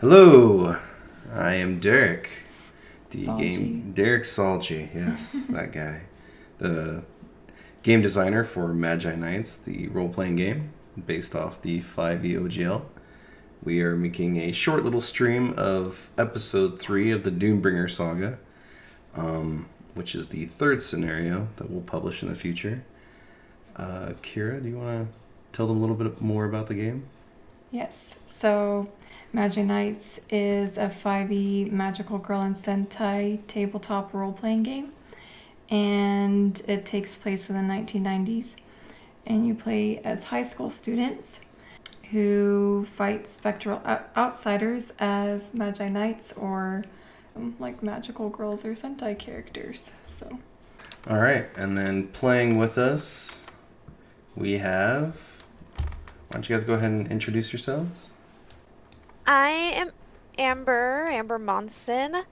Hello, I am Derek. The Salgy. Derek Salgy, yes, that guy. The game designer for Magi-Knights, the role-playing game based off the 5e OGL. We are making a short little stream of episode 3 of the Doombringer saga, which is the third scenario that we'll publish in the future. Kira, do you want to tell them a little bit more about the game? Yes. So, Magi-Knights is a 5e Magical Girl and Sentai tabletop role-playing game. And it takes place in the 1990s. And you play as high school students who fight spectral outsiders as Magi-Knights or like magical girls or Sentai characters. So, All right, and then playing with us, we have. Why don't you guys go ahead and introduce yourselves? I am Amber Monson.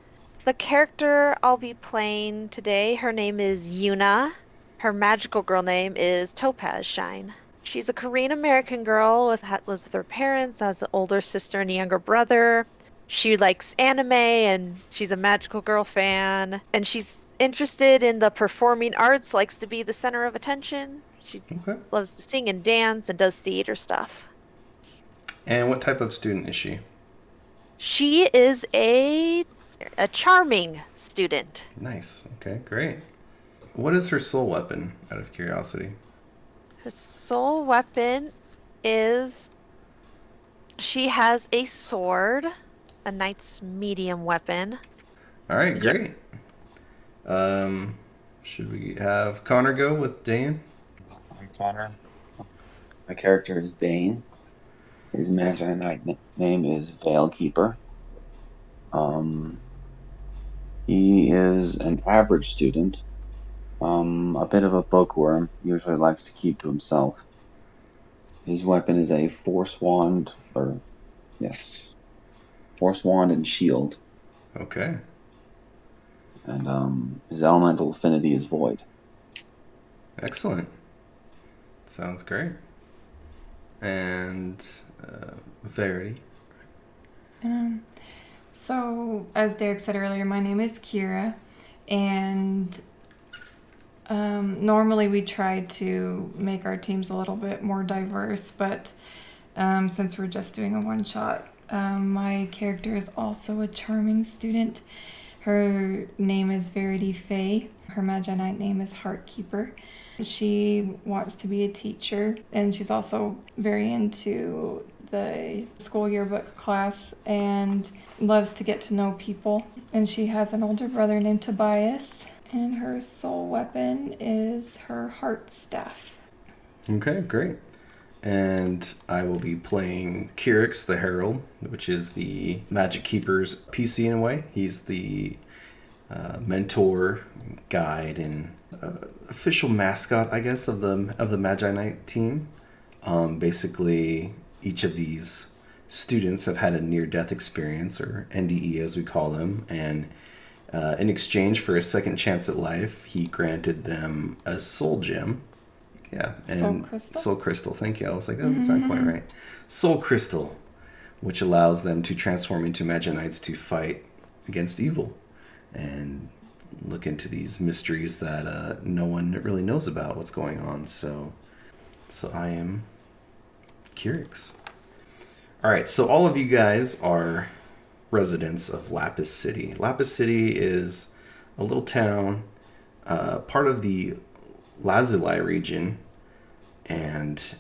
The character I'll be playing today, her name is Yoona. Her magical girl name is Topaz Shine. She's a Korean American girl lives with her parents, has an older sister and a younger brother. She likes anime and she's a magical girl fan. And she's interested in the performing arts, likes to be the center of attention. She Okay. loves to sing and dance and does theater stuff. And what type of student is she? She is a charming student. Nice. Okay, great. What is her soul weapon, out of curiosity? Her sole weapon is she has a sword, a knight's medium weapon. All right, Yep. great. Should we have Connor go with Dayen? I'm Connor. My character is Dayen. His Magi-Knight name is Veilkeeper. He is an average student. A bit of a bookworm. Usually likes to keep to himself. His weapon is a force wand, force wand and shield. Okay. And his elemental affinity is void. Excellent. Sounds great. And Verity. So, as Derek said earlier, my name is Kira, and normally we try to make our teams a little bit more diverse, but since we're just doing a one-shot, my character is also a charming student. Her name is Verity Faye. Her Magi-Knight name is Heartkeeper. She wants to be a teacher, and she's also very into the school yearbook class and loves to get to know people. And she has an older brother named Tobias, and her soul weapon is her heart staff. Okay, great. And I will be playing Khierix the Herald, which is the Magic Keeper's PC in a way. He's the mentor, guide, and official mascot, I guess, of the Magi-Knight team. Basically, each of these students have had a near-death experience, or NDE as we call them, and in exchange for a second chance at life, he granted them a soul gem. Yeah, and Soul crystal? Soul crystal. Thank you. I was like, that doesn't sound quite right. Soul crystal, which allows them to transform into Magi-Knights to fight against evil and look into these mysteries that no one really knows about what's going on. So I am Khierix. All right, so all of you guys are residents of Lapis City. Lapis City is a little town, part of the Lazuli region, and,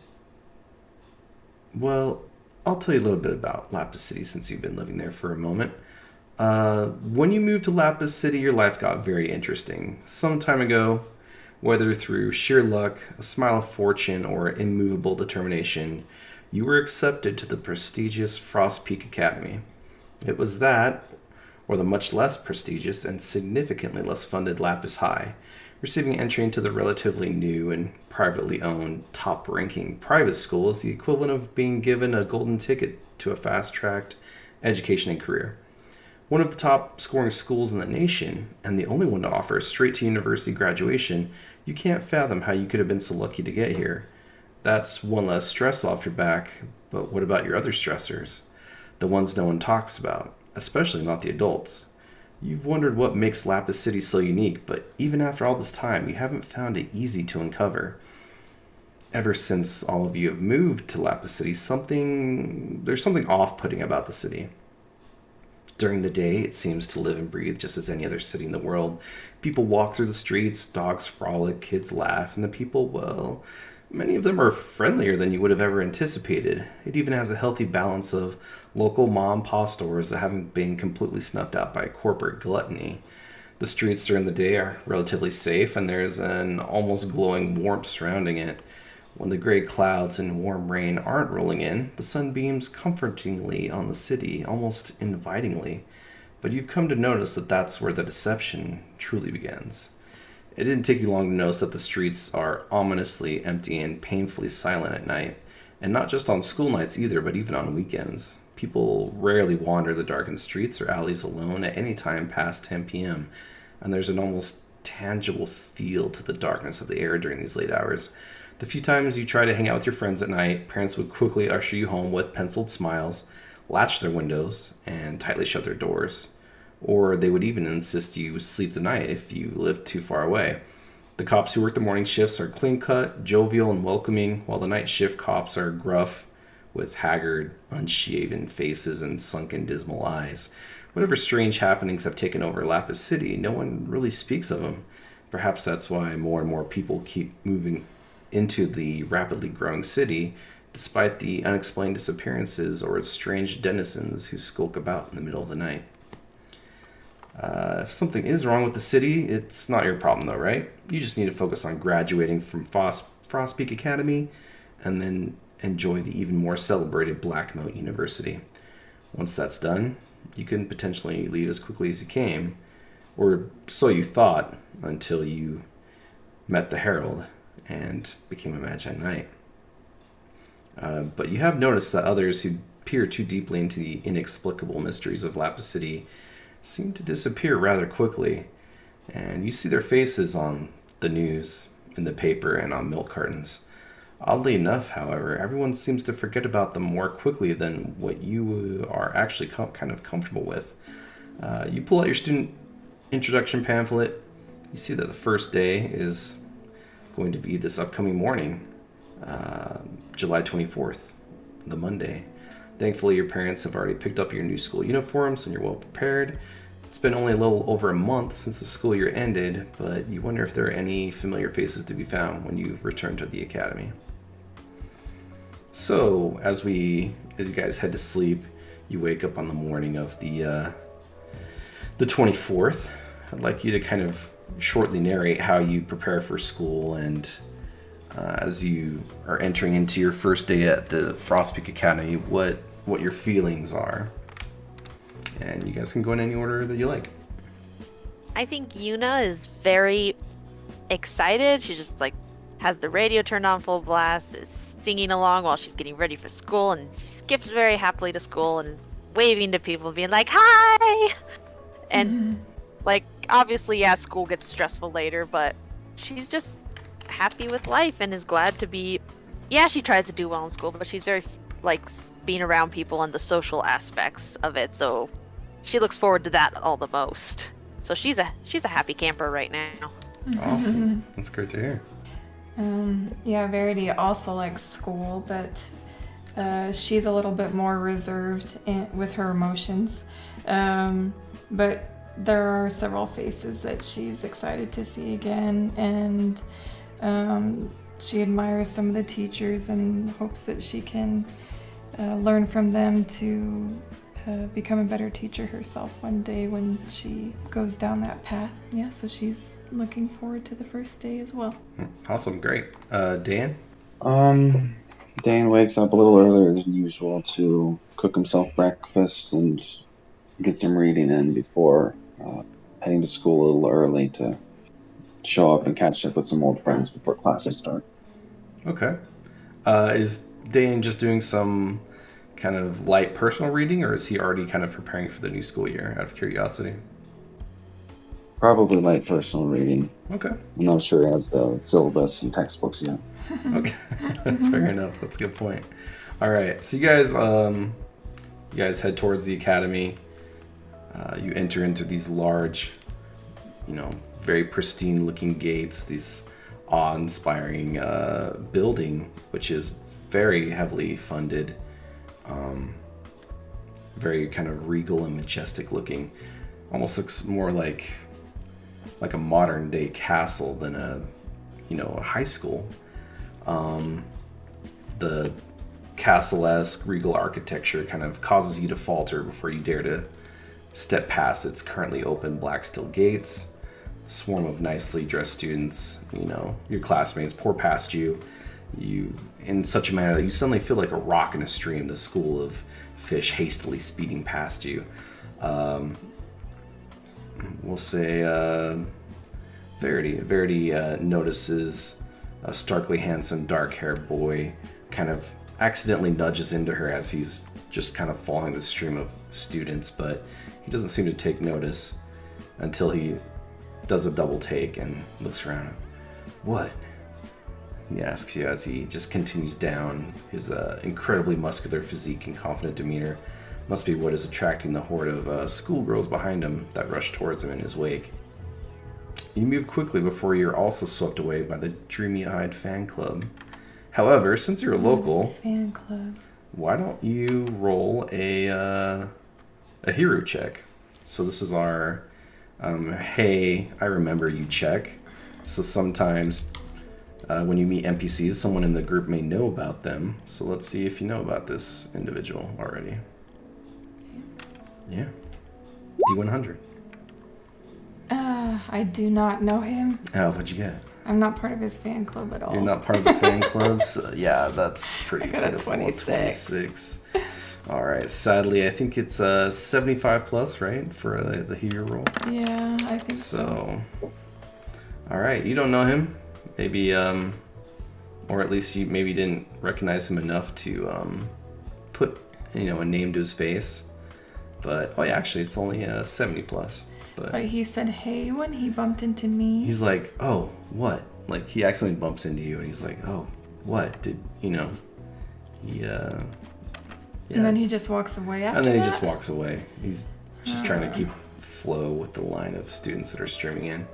well, I'll tell you a little bit about Lapis City since you've been living there for a moment. When you moved to Lapis City, your life got very interesting. Some time ago, whether through sheer luck, a smile of fortune, or immovable determination, you were accepted to the prestigious Frost Peak Academy. It was that, or the much less prestigious and significantly less funded Lapis High, receiving entry into the relatively new and privately owned top-ranking private school is the equivalent of being given a golden ticket to a fast-tracked education and career. One of the top-scoring schools in the nation, and the only one to offer a straight-to-university graduation, you can't fathom how you could have been so lucky to get here. That's one less stress off your back, but what about your other stressors? the ones no one talks about, especially not the adults. You've wondered what makes Lapis City so unique, but even after all this time, you haven't found it easy to uncover. Ever since all of you have moved to Lapis City, there's something off-putting about the city. During the day, it seems to live and breathe just as any other city in the world. People walk through the streets, dogs frolic, kids laugh, and the people, well, many of them are friendlier than you would have ever anticipated. It even has a healthy balance of local mom-and-pop stores that haven't been completely snuffed out by corporate gluttony. The streets during the day are relatively safe, and there's an almost glowing warmth surrounding it. When the gray clouds and warm rain aren't rolling in, the sun beams comfortingly on the city, almost invitingly. But you've come to notice that that's where the deception truly begins. It didn't take you long to notice that the streets are ominously empty and painfully silent at night. And not just on school nights either, but even on weekends. People rarely wander the darkened streets or alleys alone at any time past 10 p.m. And there's an almost tangible feel to the darkness of the air during these late hours. The few times you try to hang out with your friends at night, parents would quickly usher you home with penciled smiles, latch their windows, and tightly shut their doors. Or they would even insist you sleep the night if you lived too far away. The cops who work the morning shifts are clean-cut, jovial, and welcoming, while the night shift cops are gruff, with haggard, unshaven faces and sunken, dismal eyes. Whatever strange happenings have taken over Lapis City, no one really speaks of them. Perhaps that's why more and more people keep moving into the rapidly growing city, despite the unexplained disappearances or its strange denizens who skulk about in the middle of the night. If something is wrong with the city, it's not your problem though, right? You just need to focus on graduating from Frostpeak Academy and then enjoy the even more celebrated Blackmoat University. Once that's done, you can potentially leave as quickly as you came, or so you thought, until you met the Herald and became a Magi-Knight. But you have noticed that others who peer too deeply into the inexplicable mysteries of Lapis City seem to disappear rather quickly, and you see their faces on the news, in the paper, and on milk cartons. Oddly enough, however, everyone seems to forget about them more quickly than what you are actually kind of comfortable with. You pull out your student introduction pamphlet. You see that the first day is going to be this upcoming morning, July 24th, the Monday. Thankfully, your parents have already picked up your new school uniforms and you're well prepared. It's been only a little over a month since the school year ended, but you wonder if there are any familiar faces to be found when you return to the academy. So, as you guys head to sleep, you wake up on the morning of the 24th. I'd like you to kind of shortly narrate how you prepare for school and as you are entering into your first day at the Frostpeak Academy, what your feelings are. And you guys can go in any order that you like. I think Yoona is very excited. She just has the radio turned on full blast, is singing along while she's getting ready for school, and she skips very happily to school and is waving to people, being like, "Hi!" And obviously, yeah, school gets stressful later, but she's just happy with life and is glad to be. Yeah, she tries to do well in school, but she's very being around people and the social aspects of it. So she looks forward to that all the most. So she's a happy camper right now. Awesome. That's great to hear. Yeah, Verity also likes school, but she's a little bit more reserved with her emotions. But there are several faces that she's excited to see again, and she admires some of the teachers and hopes that she can learn from them to become a better teacher herself one day when she goes down that path. Yeah, so she's looking forward to the first day as well. Awesome, great. Dayen? Dayen wakes up a little earlier than usual to cook himself breakfast and get some reading in before heading to school a little early to show up and catch up with some old friends before classes start. Okay. Is Dayen just doing some kind of light personal reading, or is he already kind of preparing for the new school year, out of curiosity? Probably light personal reading. Okay. I'm not sure he has the syllabus and textbooks yet. Okay. Fair enough. That's a good point. All right. So you guys You guys head towards the academy. You enter into these large, very pristine looking gates, these awe-inspiring building, which is very heavily funded, very kind of regal and majestic looking. Almost looks more like a modern day castle than a high school. The castle-esque regal architecture kind of causes you to falter before you dare to step past its currently open black steel gates. A swarm of nicely dressed students, your classmates, pour past you in such a manner that you suddenly feel like a rock in a stream, the school of fish hastily speeding past you. We'll say Verity notices a starkly handsome dark-haired boy kind of accidentally nudges into her as he's just kind of following the stream of students, but he doesn't seem to take notice until he does a double take and looks around. What? He asks you as he just continues down. His incredibly muscular physique and confident demeanor must be what is attracting the horde of schoolgirls behind him that rush towards him in his wake. You move quickly before you're also swept away by the dreamy-eyed fan club. However, since you're a local, fan club, why don't you roll a hero check? So this is our hey, I remember you check. So sometimes when you meet NPCs, someone in the group may know about them. So let's see if you know about this individual already. Yeah. D100. I do not know him. Oh, what'd you get? I'm not part of his fan club at all. You're not part of the fan clubs? Yeah, that's pretty I got a pitiful. 26. All right. Sadly, I think it's 75 plus, right, for the hero roll? Yeah, I think so. All right. You don't know him. Maybe, or at least you maybe didn't recognize him enough to put, a name to his face. But, oh yeah, actually, it's only 70 plus. But he said, hey, when he bumped into me. He's like, oh, what? Like, he accidentally bumps into you, and he's like, oh, what? Did, he, yeah. And then he just walks away after And then he that? just walks away. He's just trying to keep flow with the line of students that are streaming in.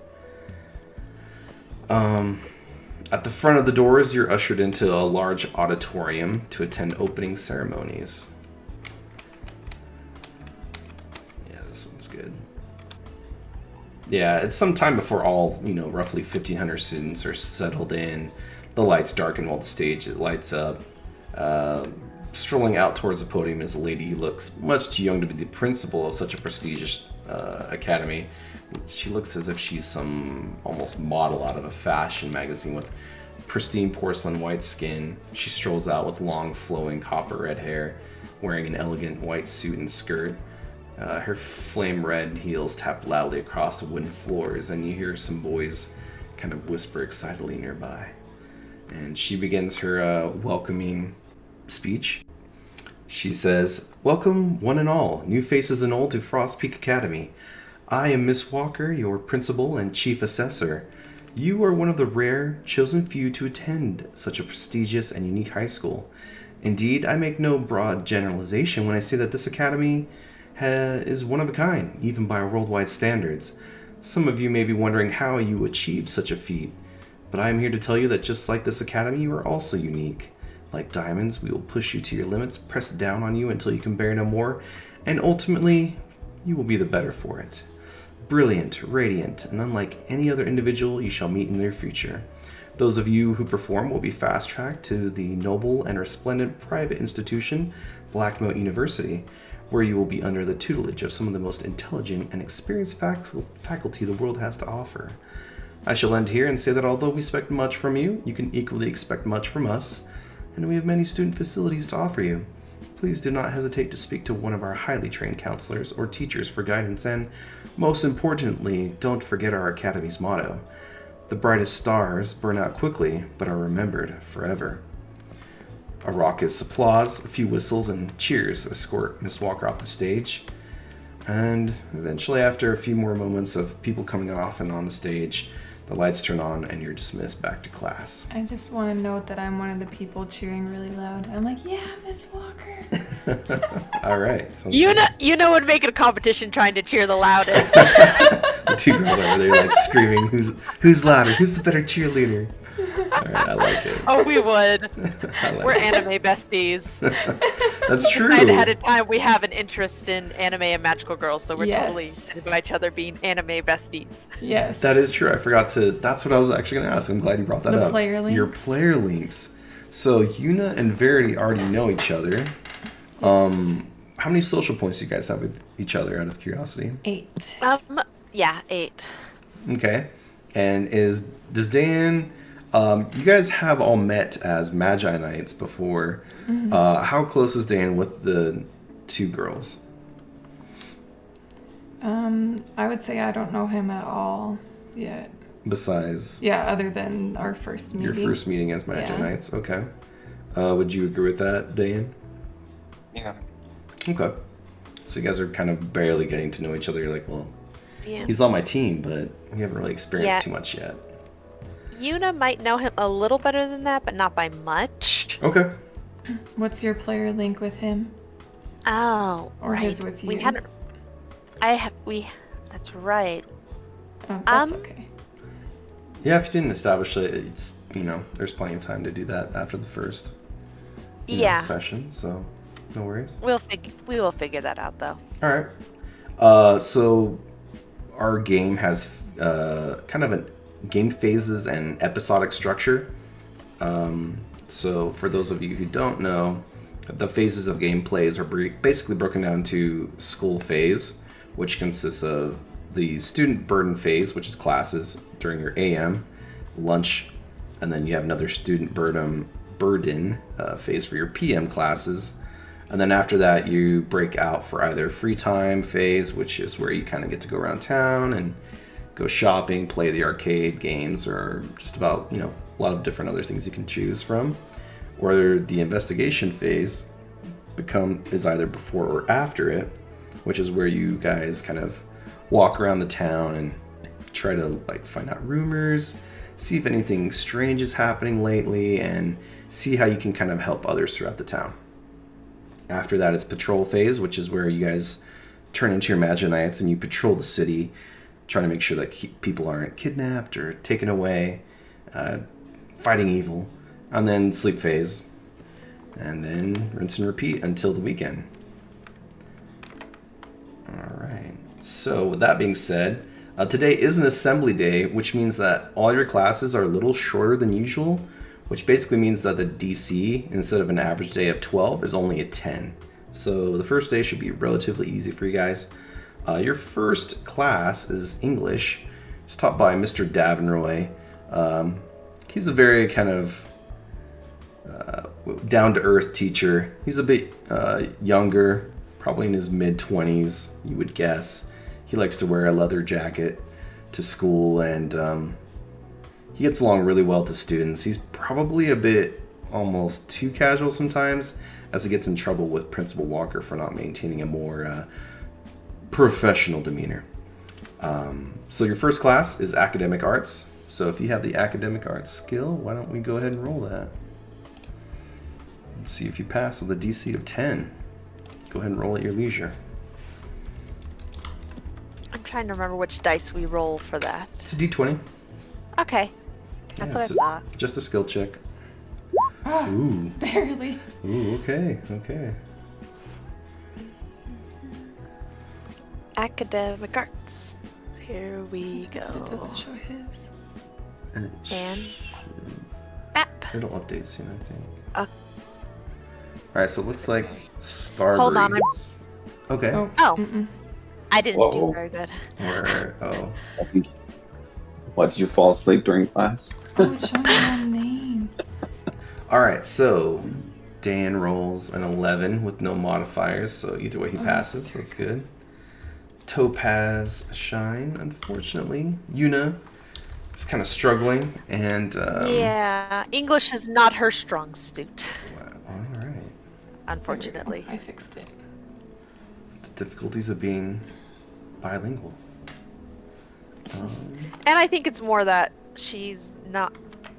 At the front of the doors, you're ushered into a large auditorium to attend opening ceremonies. Yeah, this one's good. Yeah, it's some time before all, roughly 1,500 students are settled in. The lights darken while the stage lights up. Strolling out towards the podium is a lady who looks much too young to be the principal of such a prestigious academy. She looks as if she's some almost model out of a fashion magazine with pristine porcelain white skin. She strolls out with long, flowing copper red hair, wearing an elegant white suit and skirt. Her flame red heels tap loudly across the wooden floors, and you hear some boys kind of whisper excitedly nearby. And she begins her welcoming speech. She says, "Welcome, one and all, new faces and old, to Frost Peak Academy. I am Miss Walker, your principal and chief assessor. You are one of the rare, chosen few to attend such a prestigious and unique high school. Indeed, I make no broad generalization when I say that this academy is one of a kind, even by worldwide standards. Some of you may be wondering how you achieved such a feat, but I am here to tell you that just like this academy, you are also unique. Like diamonds, we will push you to your limits, press down on you until you can bear no more, and ultimately, you will be the better for it. Brilliant, radiant, and unlike any other individual you shall meet in their future. Those of you who perform will be fast-tracked to the noble and resplendent private institution, Blackmoat University, where you will be under the tutelage of some of the most intelligent and experienced faculty the world has to offer. I shall end here and say that although we expect much from you, you can equally expect much from us, and we have many student facilities to offer you. Please do not hesitate to speak to one of our highly trained counselors or teachers for guidance, and most importantly, don't forget our academy's motto. The brightest stars burn out quickly, but are remembered forever." A raucous applause, a few whistles, and cheers escort Miss Walker off the stage. And eventually, after a few more moments of people coming off and on the stage, the lights turn on and you're dismissed back to class. I just want to note that I'm one of the people cheering really loud. I'm like, yeah, Miss Walker. All right. Sounds Yoona would make it a competition trying to cheer the loudest. The two girls over there like screaming, "Who's louder? Who's the better cheerleader?" All right, I like it. Oh, we would. I like We're it. anime besties. That's true. Decided ahead of time we have an interest in anime and magical girls, so we're Yes. totally excited by each other being anime besties. Yes. That is true. I forgot to. That's what I was actually going to ask. I'm glad you brought that The up. player Your links. player links. So Yoona and Verity already know each other. How many social points do you guys have with each other? Out of curiosity. 8. Yeah, 8. Okay. And does Dayen? You guys have all met as Magi-Knights before. How close is Dayen with the two girls? I would say I don't know him at all yet. Besides Yeah, other than our first meeting. your first meeting as Yeah. Magi-Knights. Okay. Would you agree with that, Dayen? Yeah. Okay. So you guys are kind of barely getting to know each other. You're like, well, Yeah. he's on my team, but we haven't really experienced Yeah. too much yet. Yoona might know him a little better than that, but not by much. Okay. What's your player link with him? Oh, Or right. his with We you? hadn't. That's right. Oh, that's Um, okay. Yeah, if you didn't establish it, it's, there's plenty of time to do that after the first Yeah. session, so no worries. We will figure that out though. All right. So our game has kind of a game phases and episodic structure. So for those of you who don't know, the phases of gameplays are basically broken down to school phase, which consists of the student burden phase, which is classes during your AM, lunch, and then you have another student burden phase for your PM classes. And then after that, you break out for either free time phase, which is where you kind of get to go around town and go shopping, play the arcade games, or just about, a lot of different other things you can choose from. Or the investigation phase is either before or after it, which is where you guys kind of walk around the town and try to find out rumors, see if anything strange is happening lately, and see how you can kind of help others throughout the town. After that, it's patrol phase, which is where you guys turn into your Magi-Knights and you patrol the city, trying to make sure that people aren't kidnapped or taken away, fighting evil. And then sleep phase, and then rinse and repeat until the weekend. All right. So with that being said, today is an assembly day, which means that all your classes are a little shorter than usual, which basically means that the DC, instead of an average day of 12, is only a 10. So the first day should be relatively easy for you guys. Your first class is English. It's taught by Mr. Davenroy. He's a very kind of down-to-earth teacher. He's a bit younger, probably in his mid-20s, you would guess. He likes to wear a leather jacket to school, and he gets along really well with the students. He's probably a bit almost too casual sometimes, as he gets in trouble with Principal Walker for not maintaining a more professional demeanor. So your first class is Academic Arts. So if you have the Academic Arts skill, why don't we go ahead and roll that? Let's see if you pass with a DC of 10. Go ahead and roll at your leisure. I'm trying to remember which dice we roll for that. It's a D20. Okay. That's what I it's thought. Just a skill check. Oh, Ooh. barely. Ooh, okay. Academic arts. Here we go. It doesn't show his. And app. It'll update soon, I think. Uh, Alright, so it looks like Starbury. Hold on, Okay. Oh. Oh. Mm-mm. I didn't do Whoa. very good. Oh. I think. What, did you fall asleep during class? Oh, it's showing my name. Alright, so Dan rolls an 11 with no modifiers, so either way he passes. That's good. Topaz shine, unfortunately. Yoona is kind of struggling, and Yeah, English is not her strong suit, all right. unfortunately. I fixed it. The difficulties of being bilingual. And I think it's more that she's not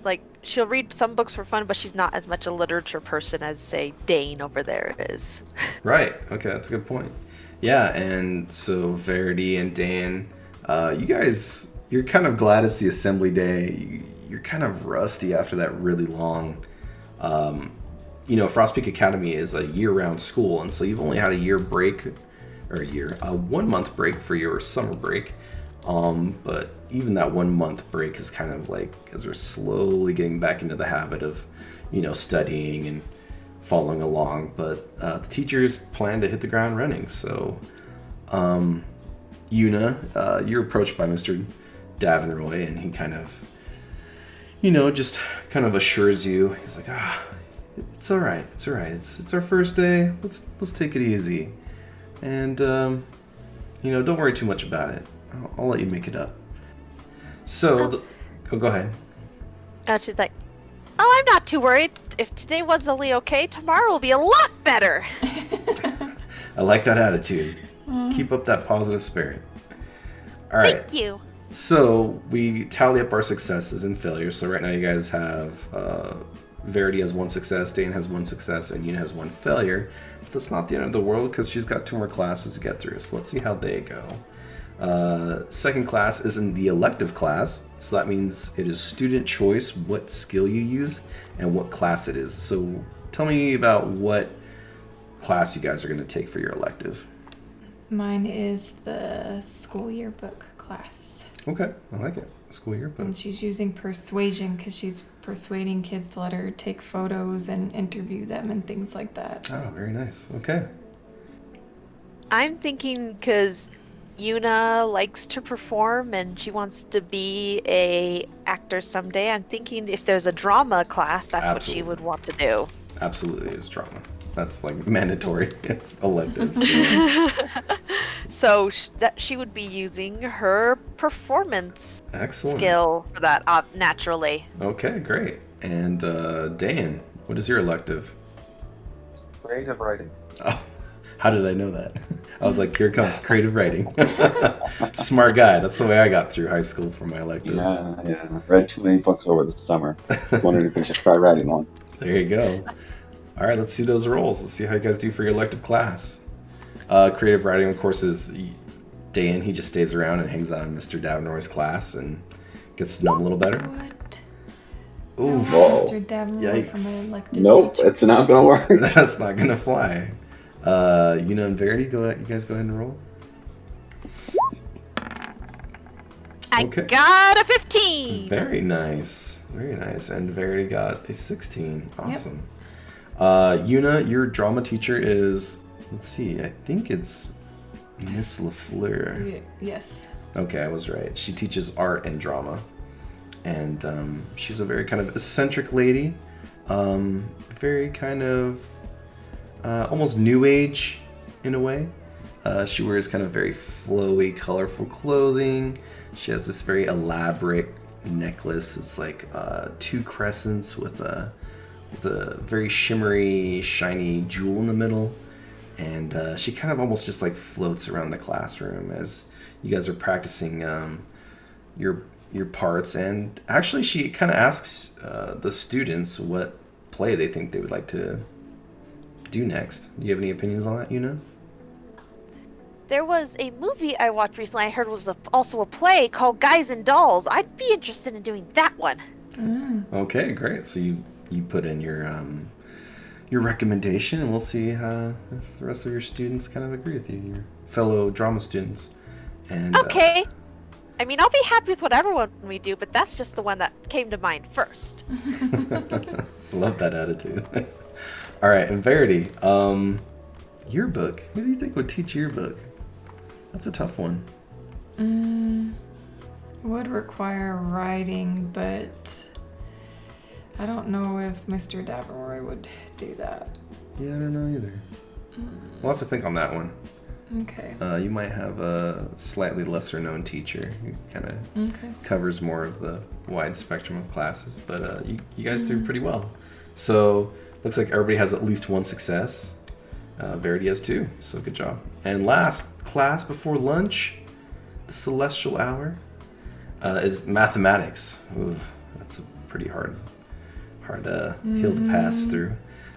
like she'll read some books for fun, but she's not as much a literature person as say Dayen over there is. Right. Okay, that's a good point. Yeah, and so Verity and Dayen, you guys, you're kind of glad it's the assembly day. You're kind of rusty after that really long. Frost Peak Academy is a year-round school, and so you've only had a year break, or a 1 month break for your summer break. But even that 1 month break is kind of like, as we're slowly getting back into the habit of, studying and following along. But the teachers plan to hit the ground running. So, Yoona, you're approached by Mr. Davenroy, and he kind of, just kind of assures you. He's like, it's all right. It's all right. It's our first day. Let's take it easy, and don't worry too much about it. I'll let you make it up. So, go ahead. She's like, oh, I'm not too worried. If today was only okay, tomorrow will be a lot better. I like that attitude. Keep up that positive spirit. All right. Thank you. So we tally up our successes and failures. So right now you guys have Verity has 1 success, Dayen has 1 success, and Yoona has 1 failure. But that's not the end of the world because she's got 2 more classes to get through. So let's see how they go. Second class is in the elective class, so that means it is student choice what skill you use and what class it is. So tell me about what class you guys are going to take for your elective. Mine is the school yearbook class. Okay, I like it. School yearbook. And she's using persuasion because she's persuading kids to let her take photos and interview them and things like that. Oh, very nice. Okay. I'm thinking because Yoona likes to perform and she wants to be a actor someday. I'm thinking if there's a drama class, that's what she would want to do. Absolutely, it's drama. That's like mandatory elective. So that she would be using her performance Excellent. skill for that naturally. Okay, great. And Dayen, what is your elective? Creative writing. Oh, how did I know that? I was like, here comes creative writing. Smart guy. That's the way I got through high school for my electives. Yeah. Read too many books over the summer. Just wondering if we should try writing one. There you go. All right, let's see those rolls. Let's see how you guys do for your elective class. Creative writing, of course, is Dayen. He just stays around and hangs out in Mr. Davenroy's class and gets to know him a little better. What? Ooh, Whoa. Mr. Davenroy Yikes. from my elective Nope, teacher. it's not gonna work. That's not gonna fly. Yoona and Verity, you guys go ahead and roll. I Okay. got a 15. Very nice. Very nice. And Verity got a 16. Awesome. Yoona, your drama teacher is, let's see, I think it's Miss LaFleur. Yes. Okay, I was right. She teaches art and drama. And she's a very kind of eccentric lady. Very kind of almost new age in a way. She wears kind of very flowy, colorful clothing. She has this very elaborate necklace. It's like 2 crescents with a very shimmery, shiny jewel in the middle. And she kind of almost just like floats around the classroom as you guys are practicing your parts. And actually, she kind of asks the students what play they think they would like to do next. Do you have any opinions on that, Yoona? There was a movie I watched recently I heard was also a play called Guys and Dolls. I'd be interested in doing that one. Okay, great. So you put in your recommendation, and we'll see if the rest of your students kind of agree with you, your fellow drama students. And Okay. I mean, I'll be happy with whatever one we do, but that's just the one that came to mind first. love that attitude. All right, and Verity, yearbook. Who do you think would teach yearbook? That's a tough one. Would require writing, but I don't know if Mr. Davenroy would do that. Yeah, I don't know either. We'll have to think on that one. Okay. You might have a slightly lesser known teacher who kind of covers more of the wide spectrum of classes, but you guys do pretty well. So looks like everybody has at least 1 success. Verity has 2, so good job. And last class before lunch, the celestial hour, is mathematics. Ooh, that's a pretty hard hill to pass through.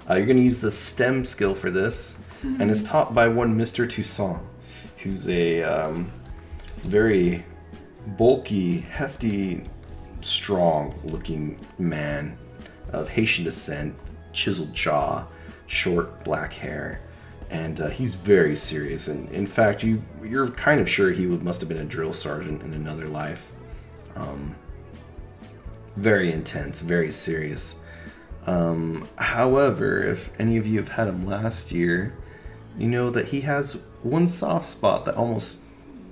You're going to use the STEM skill for this, and it's taught by one Mr. Toussaint, who's a very bulky, hefty, strong-looking man of Haitian descent, chiseled jaw, short black hair, and he's very serious. And in fact, you're kind of sure he must have been a drill sergeant in another life. Very intense, very serious. However, if any of you have had him last year, you know that he has one soft spot that almost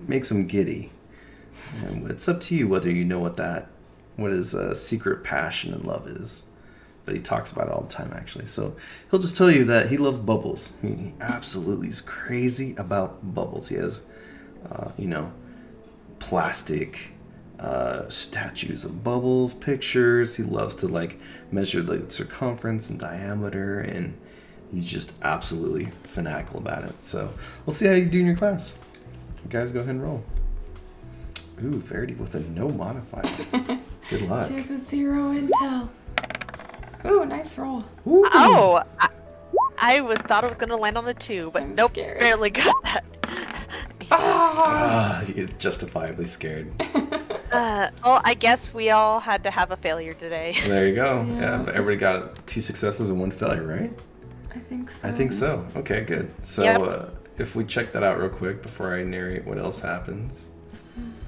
makes him giddy. And it's up to you whether you know what his secret passion and love is. But he talks about it all the time, actually. So he'll just tell you that he loves bubbles. He absolutely is crazy about bubbles. He has, plastic statues of bubbles, pictures. He loves to measure the circumference and diameter, and he's just absolutely fanatical about it. So we'll see how you do in your class. You guys go ahead and roll. Ooh, Verity with a no modifier. Good luck. She has a 0 intel. Ooh, nice roll. Ooh. Oh, I thought it was going to land on a 2, but I'm nope, scared. barely got that. You're justifiably scared. Well, I guess we all had to have a failure today. There you go. Yeah. But everybody got 2 successes and 1 failure, right? I think so. I think so. Okay, good. So Yep. if we check that out real quick before I narrate what else happens.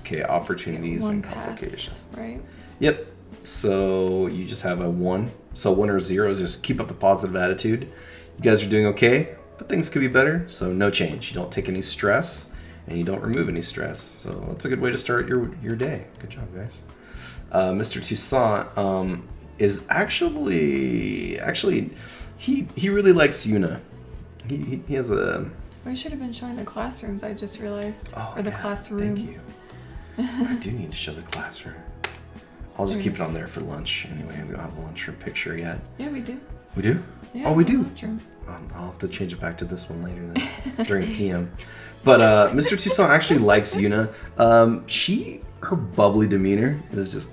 Okay, opportunities One and pass, complications. right? Yep. So you just have a 1. So 1 or 0 is just keep up the positive attitude. You guys are doing okay, but things could be better. So no change. You don't take any stress, and you don't remove any stress. So that's a good way to start your day. Good job, guys. Mr. Toussaint is actually he really likes Yoona. He has a. We should have been showing the classrooms, I just realized. Oh, Or the yeah, classroom. Thank you. I do need to show the classroom. I'll just keep it on there for lunch. Anyway, we don't have a lunchroom picture yet. Yeah, we do. We do? Yeah, Oh, we the do. lunchroom. I'll have to change it back to this one later then, during PM. But Mr. Toussaint actually likes Yoona. Her bubbly demeanor is just,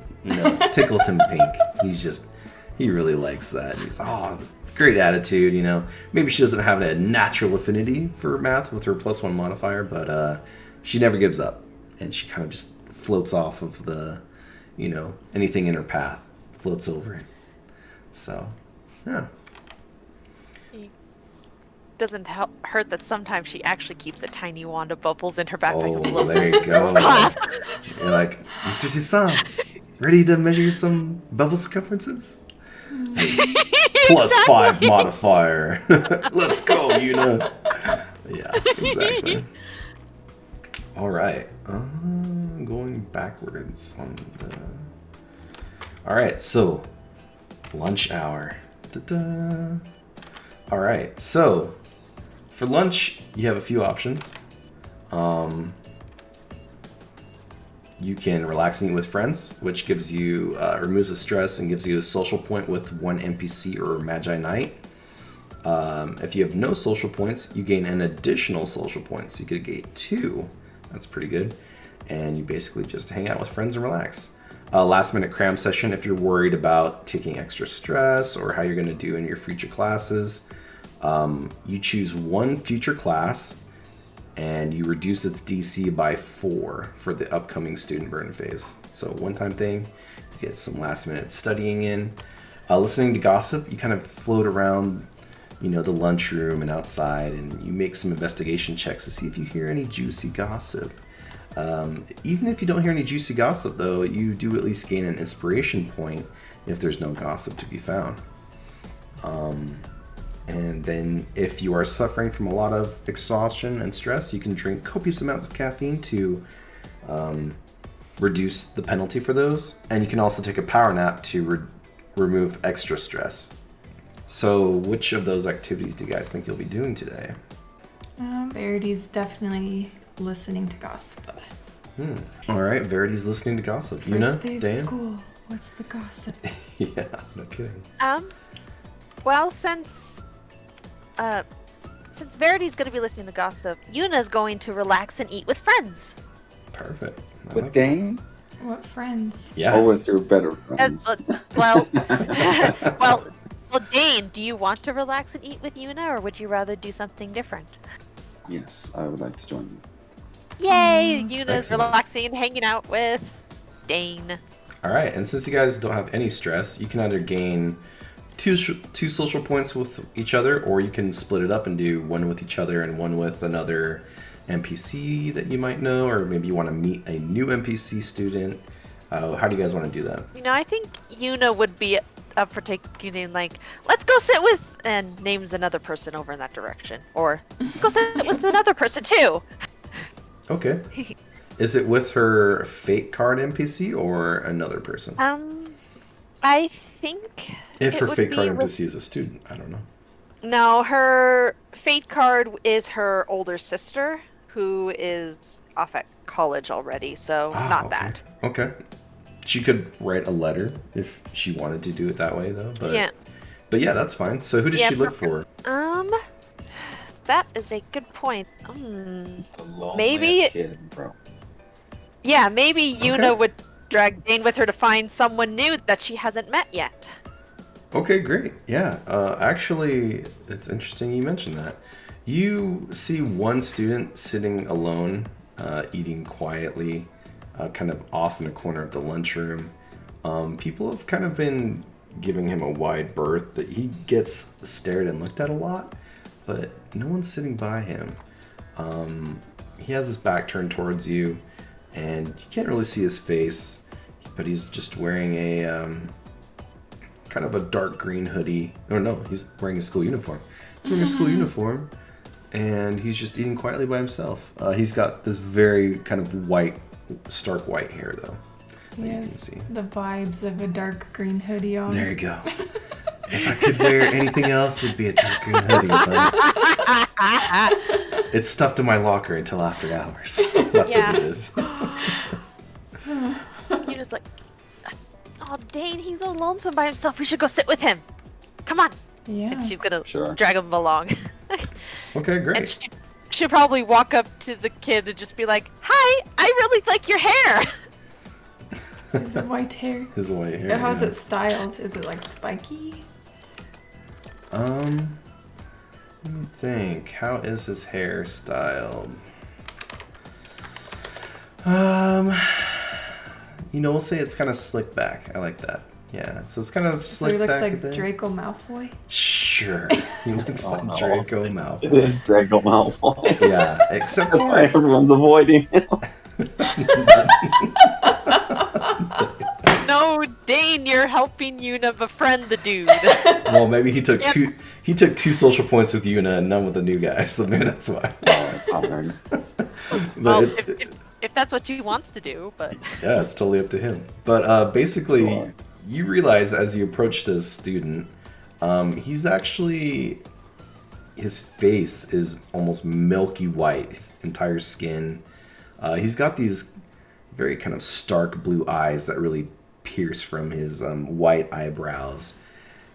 tickles him pink. He really likes that. He's, this great attitude, Maybe she doesn't have a natural affinity for math with her +1 modifier, but she never gives up. And she kind of just floats off of the, anything in her path, floats over it. So, yeah. Doesn't hurt that sometimes she actually keeps a tiny wand of bubbles in her backpack and Oh, blows there them. you go. Class. You're like, Mr. Toussaint, ready to measure some bubble circumferences? +5 modifier. Let's go, Yoona. Yeah, exactly. All right. Going backwards on the... All right, so lunch hour. Da-da. All right, so for lunch, you have a few options. You can relax and eat with friends, which gives you removes the stress and gives you a social point with 1 NPC or Magi-Knight. If you have no social points, you gain an additional social points. You could gain 2. That's pretty good. And you basically just hang out with friends and relax. Last minute cram session if you're worried about taking extra stress or how you're going to do in your future classes. You choose 1 future class and you reduce its DC by 4 for the upcoming student burn phase. So one-time thing, you get some last minute studying in. Listening to gossip, you kind of float around the lunchroom and outside, and you make some investigation checks to see if you hear any juicy gossip. Even if you don't hear any juicy gossip, though, you do at least gain an inspiration point if there's no gossip to be found. And then if you are suffering from a lot of exhaustion and stress, you can drink copious amounts of caffeine to reduce the penalty for those. And you can also take a power nap to remove extra stress. So which of those activities do you guys think you'll be doing today? Verity's definitely listening to gossip. All right, Verity's listening to gossip. First Yoona, day of Dayen? school. What's the gossip? Yeah, no kidding. Well, since Verity's going to be listening to gossip, Yoona's going to relax and eat with friends. Perfect. I With like Dayen? What friends? Yeah. Or with your better friends. Well, well, Dayen, do you want to relax and eat with Yoona, or would you rather do something different? Yes, I would like to join you. Yay! Yoona's excellent. relaxing and hanging out with Dayen. All right, and since you guys don't have any stress, you can either gain two social points with each other, or you can split it up and do one with each other and one with another NPC that you might know, or maybe you want to meet a new NPC student. How do you guys want to do that? I think Yoona would be up for taking, like, let's go sit with, and names another person over in that direction. Or, let's go sit with another person too. Okay. Is it with her fate card NPC or another person? I think If it her would fate be card with- NPC is a student, I don't know. No, her fate card is her older sister, who is off at college already, so not okay. that. Okay. She could write a letter if she wanted to do it that way, though. But Yeah. But yeah, that's fine. So who does Yeah, she look for? That is a good point. The loneliest Maybe- kid, bro. Yeah, maybe Yoona Okay. would drag Dayen with her to find someone new that she hasn't met yet. Okay, great. Yeah. Actually, it's interesting you mentioned that. You see one student sitting alone, eating quietly, kind of off in a corner of the lunchroom. People have kind of been giving him a wide berth that he gets stared and looked at a lot, but no one's sitting by him. He has his back turned towards you, and you can't really see his face, but he's just wearing a kind of a dark green hoodie. Or no, he's wearing a school uniform. He's wearing a school uniform, and he's just eating quietly by himself. He's got this very kind of white, stark white hair, though, that you can Yes, see. the vibes of a dark green hoodie on. There you go. If I could wear anything else, it'd be a dark green hoodie, but it's stuffed in my locker until after hours. That's Yeah. what it is. Yoona's like, oh, Dayen, he's so lonesome by himself. We should go sit with him. Come on. Yeah. And she's gonna Sure. drag him along. Okay, And great. she'll probably walk up to the kid and just be like, hi, I really like your hair. Is it white hair? His white hair. How's yeah. it styled? Is it like spiky? Let me think. How is his hair styled? We'll say it's kind of slick back. I like that. Yeah, so it's kind of So slick he looks back a like bit. Draco Malfoy. Sure, he looks Oh, like no. Draco It Malfoy. is Draco Malfoy. Yeah, except That's why for everyone's avoiding him. No, Dayen, you're helping Yoona befriend the dude. well, maybe he took Yep. two. He took 2 social points with Yoona and none with the new guy, so maybe that's why. Darn. But Well, it- if that's what she wants to do, but Yeah, it's totally up to him. But basically, Sure. you realize as you approach this student, he's actually, his face is almost milky white, his entire skin. He's got these very kind of stark blue eyes that really pierce from his white eyebrows.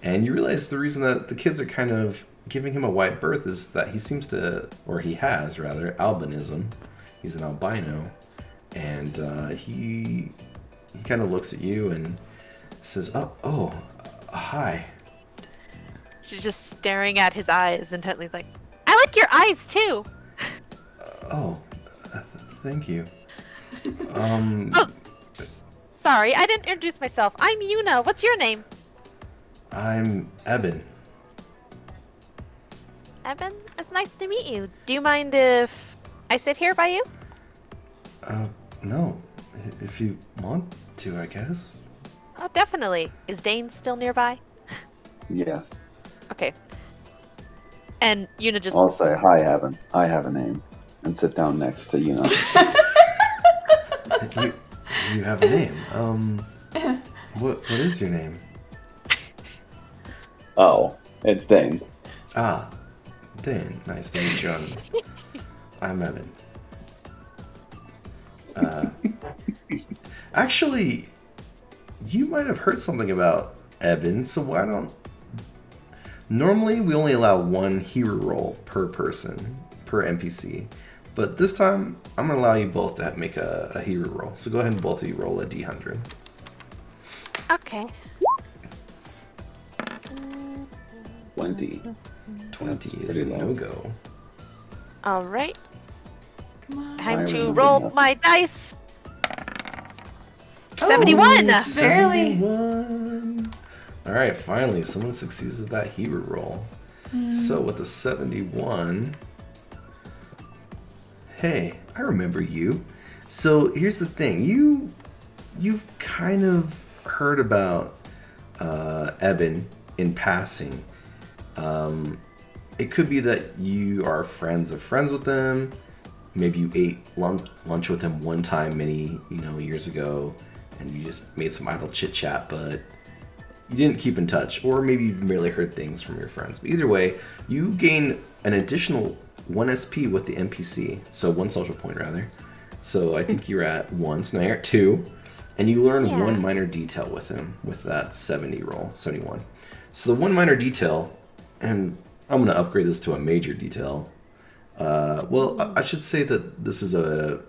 And you realize the reason that the kids are kind of giving him a white berth is that he seems to, or he has rather, albinism. He's an albino. And he kind of looks at you and says, hi. she's just staring at his eyes intently, like, I like your eyes too. Thank you. Oh, sorry, I didn't introduce myself. I'm Yoona. What's your name? I'm Eben. Eben, it's nice to meet you. Do you mind if I sit here by you? No. If you want to, I guess. Oh, definitely. Is Dayen still nearby? Yes. Okay. And Yoona just... I'll say, hi, Evan. I have a name. And sit down next to Yoona. You have a name. What is your name? Oh, it's Dane. Ah, Dayen. Nice to meet you. I'm Eben. Actually, you might have heard something about Eben, so why don't... Normally, we only allow 1 hero roll per person, per NPC. But this time, I'm going to allow you both to make a hero roll. So go ahead and both of you roll a d100. Okay. 20. 20 That's is pretty a low. no-go. All right. Come on. Time I to remember roll nothing. my dice. Oh, 71. Barely. 71. All right, finally, someone succeeds with that hero roll. So with the 71, hey, I remember you. So here's the thing, you've kind of heard about Eben in passing. It could be that you are friends of friends with them. Maybe you ate lunch with him one time many years ago, and you just made some idle chit chat, but you didn't keep in touch, or maybe you've merely heard things from your friends. But either way, you gain an additional 1 SP with the NPC, so 1 social point rather. So I think you're at 1, so now you're at 2, and you learn Yeah. 1 minor detail with him with that 71. So the 1 minor detail, and I'm going to upgrade this to a major detail. I should say that this is a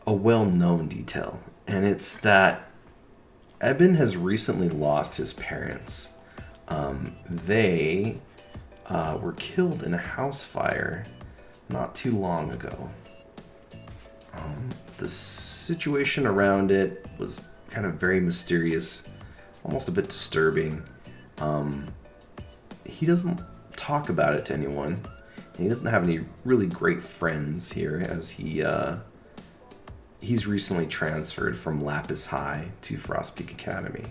well-known detail, and it's that Eben has recently lost his parents. They were killed in a house fire not too long ago. The situation around it was kind of very mysterious, almost a bit disturbing. He doesn't talk about it to anyone, and he doesn't have any really great friends here, as he's recently transferred from Lapis High to Frost Peak Academy.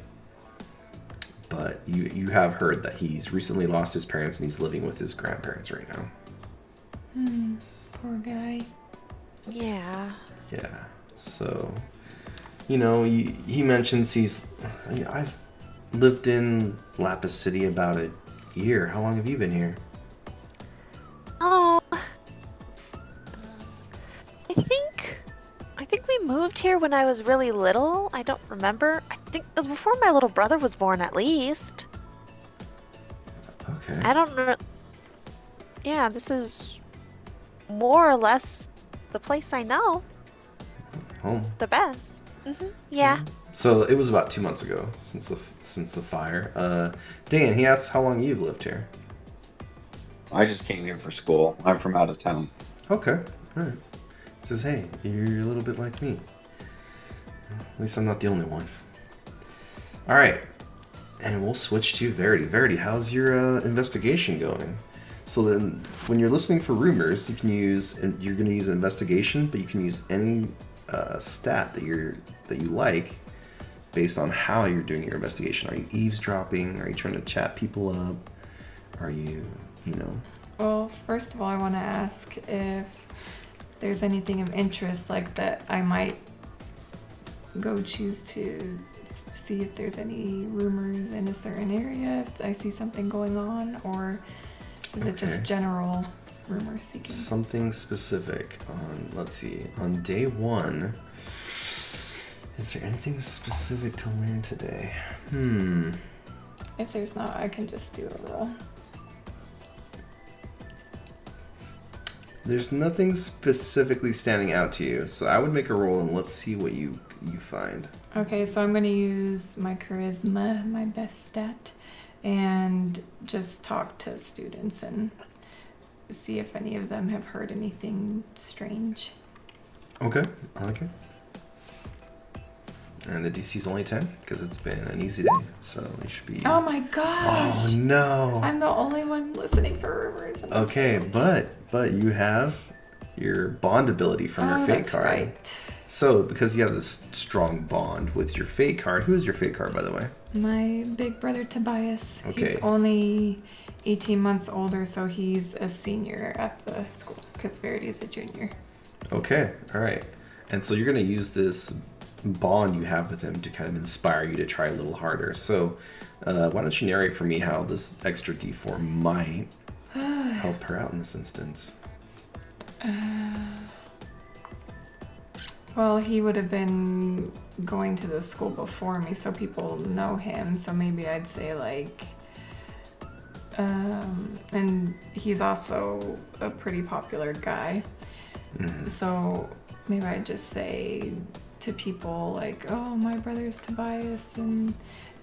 But you have heard that he's recently lost his parents and he's living with his grandparents right now. Poor guy. Yeah. Yeah. So, he mentions I've lived in Lapis City about a year. How long have you been here? Oh. I think we moved here when I was really little. I don't remember. I think it was before my little brother was born, at least. Okay. I don't know. Yeah, this is more or less the place I know Home. the best. Yeah. So it was about 2 months ago since the fire. Dayen, he asks how long you've lived here. I just came here for school. I'm from out of town. Okay. All right. He says, hey, you're a little bit like me. At least I'm not the only one. All right. And we'll switch to Verity. Verity, how's your investigation going? So then, when you're listening for rumors, you're going to use investigation, but you can use any stat that you like based on how you're doing your investigation. Are you eavesdropping? Are you trying to chat people up? Are you, Well, first of all, I want to ask if there's anything of interest, like that I might go choose to see if there's any rumors in a certain area, if I see something going on, or is it just Okay. general rumor seeking? Something specific on, let's see, on day 1. Is there anything specific to learn today? If there's not, I can just do a roll. There's nothing specifically standing out to you, so I would make a roll and let's see what you find. Okay, so I'm going to use my charisma, my best stat, and just talk to students and see if any of them have heard anything strange. Okay, I like it. And the DC's only 10 because it's been an easy day, so they should be. Oh my gosh! Oh no! I'm the only one listening for rumors. Okay, but you have your bond ability from your fate that's card. Right. So because you have this strong bond with your fate card, who is your fate card, by the way? My big brother Tobias. Okay. He's only 18 months older, so he's a senior at the school because Verity is a junior. Okay, all right. And so you're going to use this bond you have with him to kind of inspire you to try a little harder. So why don't you narrate for me how this extra D4 might help her out in this instance? Well, he would have been going to the school before me, so people know him. So maybe I'd say like And he's also a pretty popular guy. Mhm. So maybe I just say to people like, "Oh, my brother's Tobias," and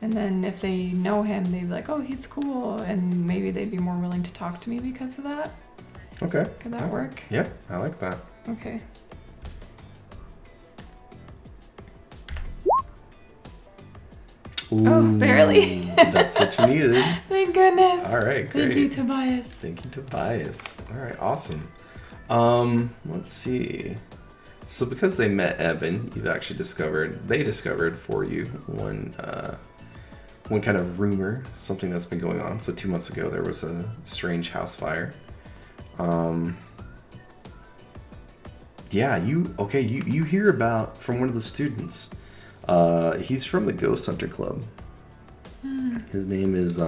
then if they know him, they'd be like, "Oh, he's cool," and maybe they'd be more willing to talk to me because of that. Okay. Could that work? Yeah, I like that. Okay. Ooh, Oh, barely. That's what you needed. Thank goodness. All right, great. Thank you, Tobias. Thank you, Tobias. All right, awesome. Let's see. So because they met Evan, you've actually they discovered for you one kind of rumor, something that's been going on. So 2 months ago, there was a strange house fire. Yeah, you hear about from one of the students. He's from the Ghost Hunter Club. His name is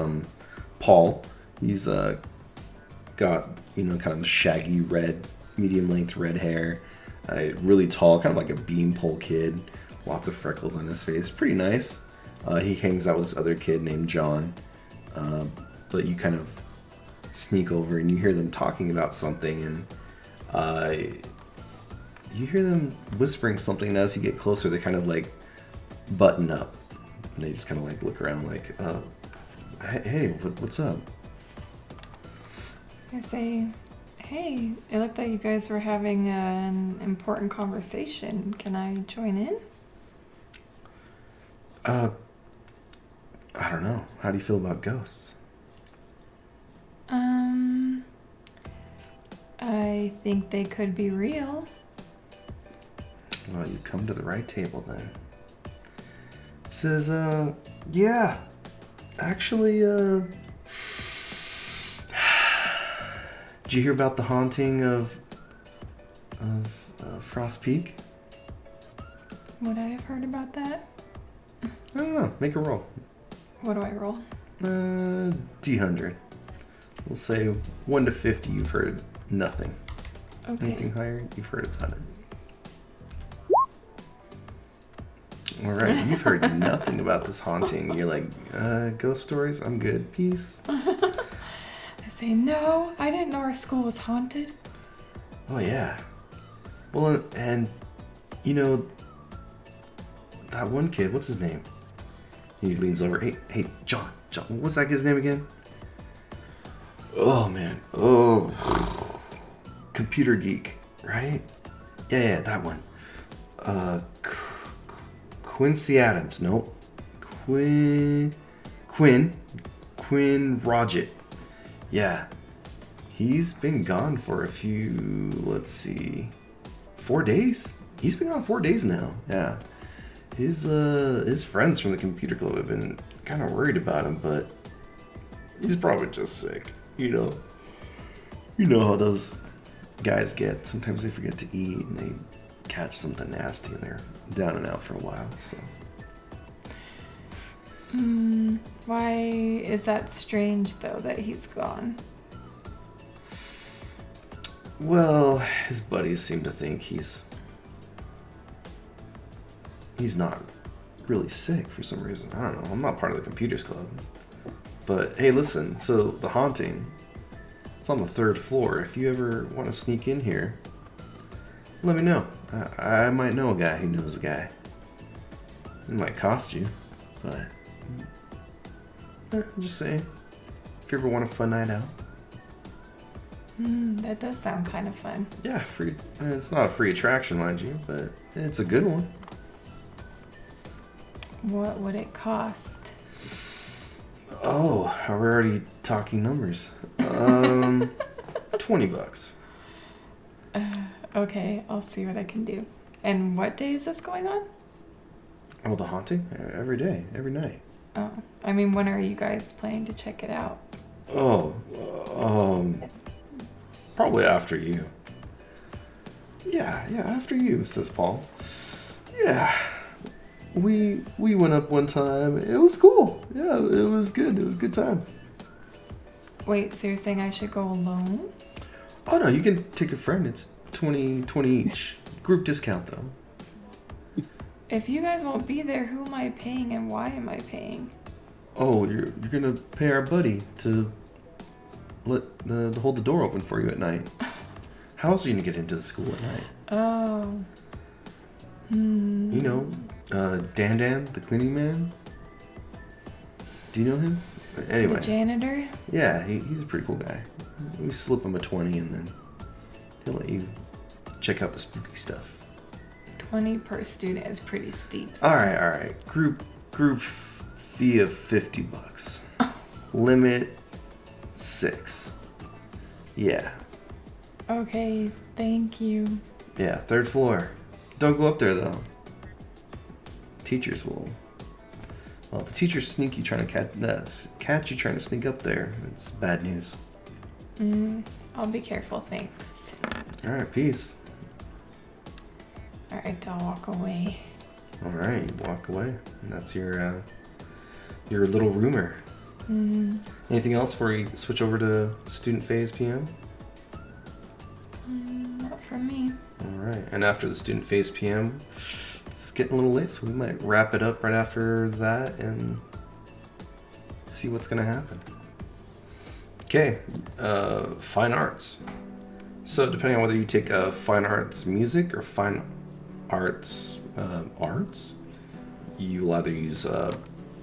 Paul. He's got kind of shaggy red, medium length red hair, really tall, kind of like a beanpole kid. Lots of freckles on his face. Pretty nice. He hangs out with this other kid named John. But you kind of sneak over and you hear them talking about something, and you hear them whispering something, and as you get closer, they kind of like button up. And they just kind of like look around like, hey, what's up? I say, "Hey, it looked like you guys were having an important conversation. Can I join in?" I don't know. How do you feel about ghosts? I think they could be real. Well, you come to the right table then. Says, yeah, actually, did you hear about the haunting of Frost Peak? Would I have heard about that? I don't know. Make a roll. What do I roll? D100. We'll say 1 to 50. You've heard nothing. Okay. Anything higher, you've heard about it. All right, you've heard nothing about this haunting. You're like, ghost stories? I'm good. Peace. I say, "No, I didn't know our school was haunted." Oh, yeah. Well, and, that one kid, what's his name? He leans over. Hey, John, what's that kid's name again? Oh, man. Oh. Computer geek, right? Yeah, that one. Quincy Adams. Nope. Quinn Rodgett. Yeah. He's been gone for a few, let's see, 4 days? He's been gone 4 days now. Yeah. His friends from the computer club have been kind of worried about him, but he's probably just sick, You know how those guys get. Sometimes they forget to eat and they catch something nasty and they're down and out for a while, so. Why is that strange, though, that he's gone? Well, his buddies seem to think he's not really sick for some reason. I don't know. I'm not part of the computers club. But hey, listen, so the haunting, it's on the 3rd floor. If you ever want to sneak in here, let me know. I might know a guy who knows a guy. It might cost you, but I'm just saying. If you ever want a fun night out. That does sound kind of fun. Yeah, free. It's not a free attraction, mind you, but it's a good one. What would it cost? Oh, are we already talking numbers? $20. Okay, I'll see what I can do. And what day is this going on? Oh, the haunting? Every day, every night. Oh, I mean, when are you guys planning to check it out? Oh, probably after you. Yeah, after you, says Paul. Yeah, we went up one time. It was cool. Yeah, it was good. It was a good time. Wait, so you're saying I should go alone? Oh no, you can take a friend. It's 20 each. Group discount though. If you guys won't be there, who am I paying and why am I paying? Oh, you're gonna pay our buddy to hold the door open for you at night. How else are you gonna get into the school at night? Oh. You know, Dan, the cleaning man. Do you know him? Anyway. The janitor? Yeah, he's a pretty cool guy. We slip him a 20 and then he'll let you check out the spooky stuff. 20 per student is pretty steep. All right. Group fee of $50. Limit 6. Yeah. Okay, thank you. Yeah, 3rd floor. Don't go up there though. Teachers will. Well, if the teachers sneak you trying to catch you trying to sneak up there, it's bad news. I'll be careful, thanks. All right, peace. Alright, I'll walk away. All right, you walk away. And that's your little rumor. Anything else before you switch over to student phase PM? Not from me. All right, and after the student phase PM, it's getting a little late, so we might wrap it up right after that and see what's gonna happen. Okay, fine arts. So depending on whether you take fine arts music or fine arts arts, you'll either use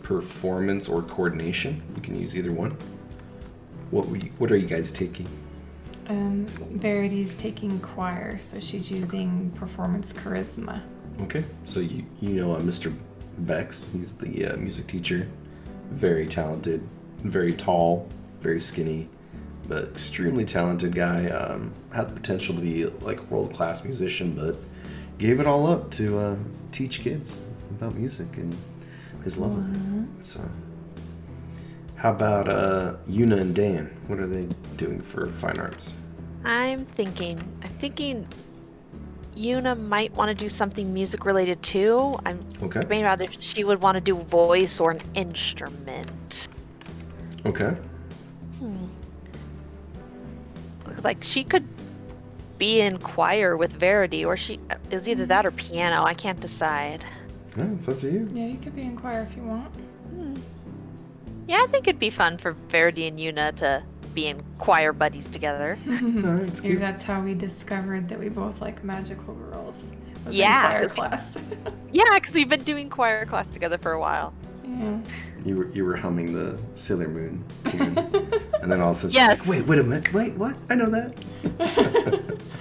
performance or coordination. You can use either one. What are you guys taking? Verity's taking choir, so she's using performance charisma. Okay, so you know Mr. Bex. He's the music teacher. Very talented, very tall, very skinny, but extremely talented guy. Had the potential to be like a world-class musician, but gave it all up to teach kids about music and his love of it. So, how about Yoona and Dayen? What are they doing for fine arts? I'm thinking Yoona might want to do something music related too. I'm Okay. debating about if she would want to do voice or an instrument. Okay. Looks like she could be in choir with Verity, or she is either that or piano. I can't decide. Yeah, it's up to you. Yeah, you could be in choir if you want. Yeah, I think it'd be fun for Verity and Yoona to be in choir buddies together. All right, it's Maybe cute. that's how we discovered that we both like Magical Girls. Was in Yeah, choir 'cause we- class. Yeah, because we've been doing choir class together for a while. Yeah. You were humming the Sailor Moon tune, and then all of a sudden Yes. she's like, wait a minute, wait, what? I know that.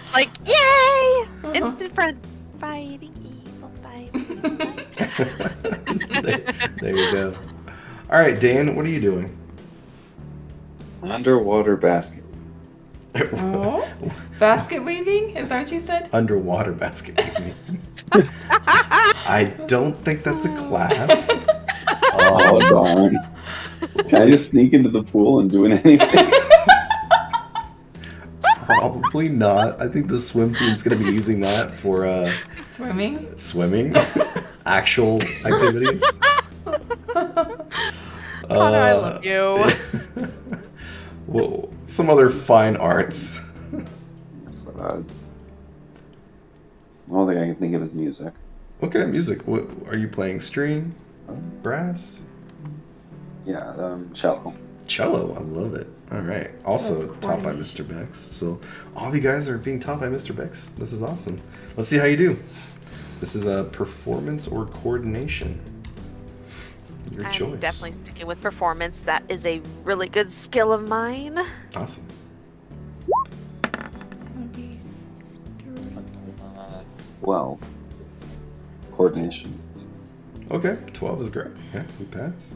It's like, yay! Instant friend. Fighting evil, fighting light. there you go. All right, Dan, what are you doing? Underwater basket. Oh, basket weaving? Is that what you said? Underwater basket weaving. I don't think that's a class. Oh, darn. Can I just sneak into the pool and do anything? Probably not. I think the swim team's going to be using that for Swimming? actual activities. Connor, I love you. Well, some other fine arts. All thing I can think of is music. Okay, music. What, are you playing string? Brass? Yeah, cello. Cello. I love it. All right. Also That's taught by coordination. Mr. Bex. So all of you guys are being taught by Mr. Bex. This is awesome. Let's see how you do. This is a performance or coordination. Your I'm choice. definitely sticking with performance. That is a really good skill of mine. Awesome. Well, coordination. Okay, 12 is great. Yeah, we pass.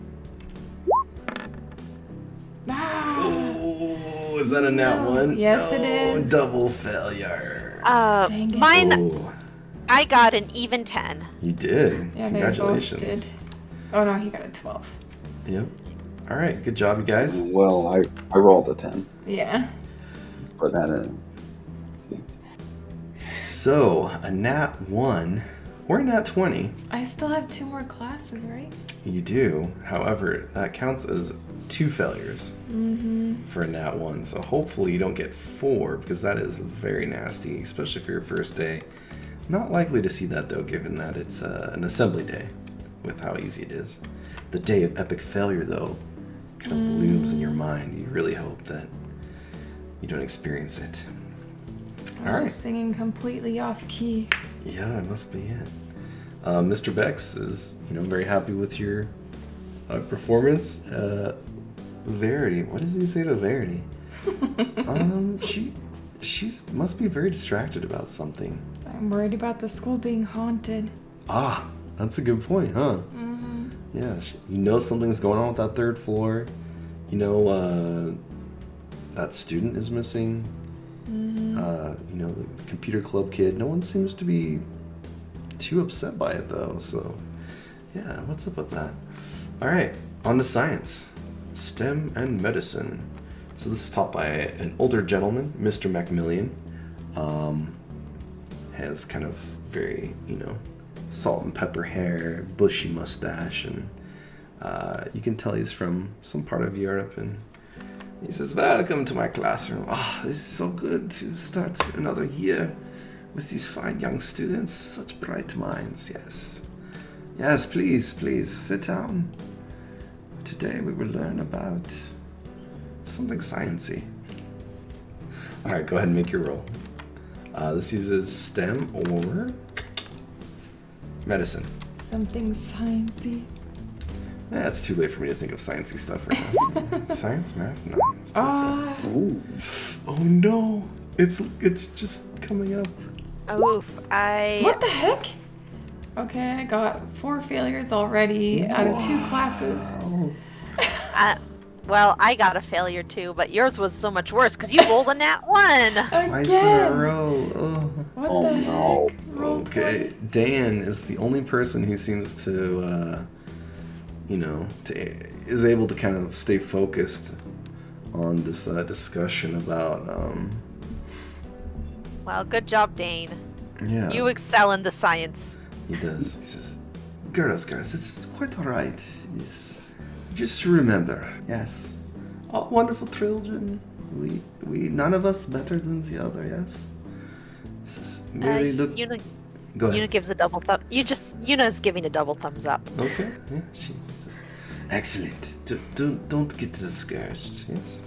Ah, Oh, is that a nat No. one? Yes, it No, is. double failure. Dang it. Mine, Oh, I got an even 10. you did. yeah, they both Congratulations. did. Oh no, he got a 12. Yep. All right, good job, you guys. Well, I rolled a 10 Yeah. for that. So, a nat 1 or a nat 20, I still have 2 more classes, right? you do. However, that counts as 2 failures for a nat 1. So, hopefully, you don't get 4 because that is very nasty, especially for your first day. Not likely to see that, though, given that it's an assembly day with how easy it is. The day of epic failure, though, kind of looms in your mind. You really hope that you don't experience it. I'm All right. just singing completely off key. Yeah, that must be it. Mr. Bex is, very happy with your performance. Verity, what does he say to Verity? She must be very distracted about something. I'm worried about the school being haunted. Ah, that's a good point, huh? Mm-hmm. Yeah, something's going on with that third floor. That student is missing. Mm-hmm. The computer club kid. No one seems to be too upset by it, though. So, yeah, what's up with that? All right, on to science. STEM and medicine. So this is taught by an older gentleman, Mr. Macmillan. Has kind of very, salt and pepper hair, bushy mustache, and you can tell he's from some part of Europe. And he says, "Welcome to my classroom. This is so good to start another year with these fine young students, such bright minds. Yes, please, sit down. Today we will learn about something sciencey." All right, go ahead and make your roll. This uses STEM or medicine. Something sciencey. It's too late for me to think of sciencey stuff right now. Science, math, no. It's too fast. Ooh. Oh no! It's just coming up. Oof, What the heck? Okay, I got 4 failures already out of 2 classes. Well, I got a failure too, but yours was so much worse because you rolled a nat 1. Twice in a row. Oh. What Oh, the no. heck? Roll Okay, Dayen is the only person who seems to, is able to kind of stay focused on this discussion about, Well, good job, Dane. yeah. You excel in the science. He does. He says, girls, it's quite alright. Just to remember, yes, all wonderful children. We none of us better than the other, yes? He says, really look... Yoona, Go ahead. Yoona gives a double thumb. Yoona's giving a double thumbs up. Okay, yeah, she says, excellent. Don't get discouraged, yes?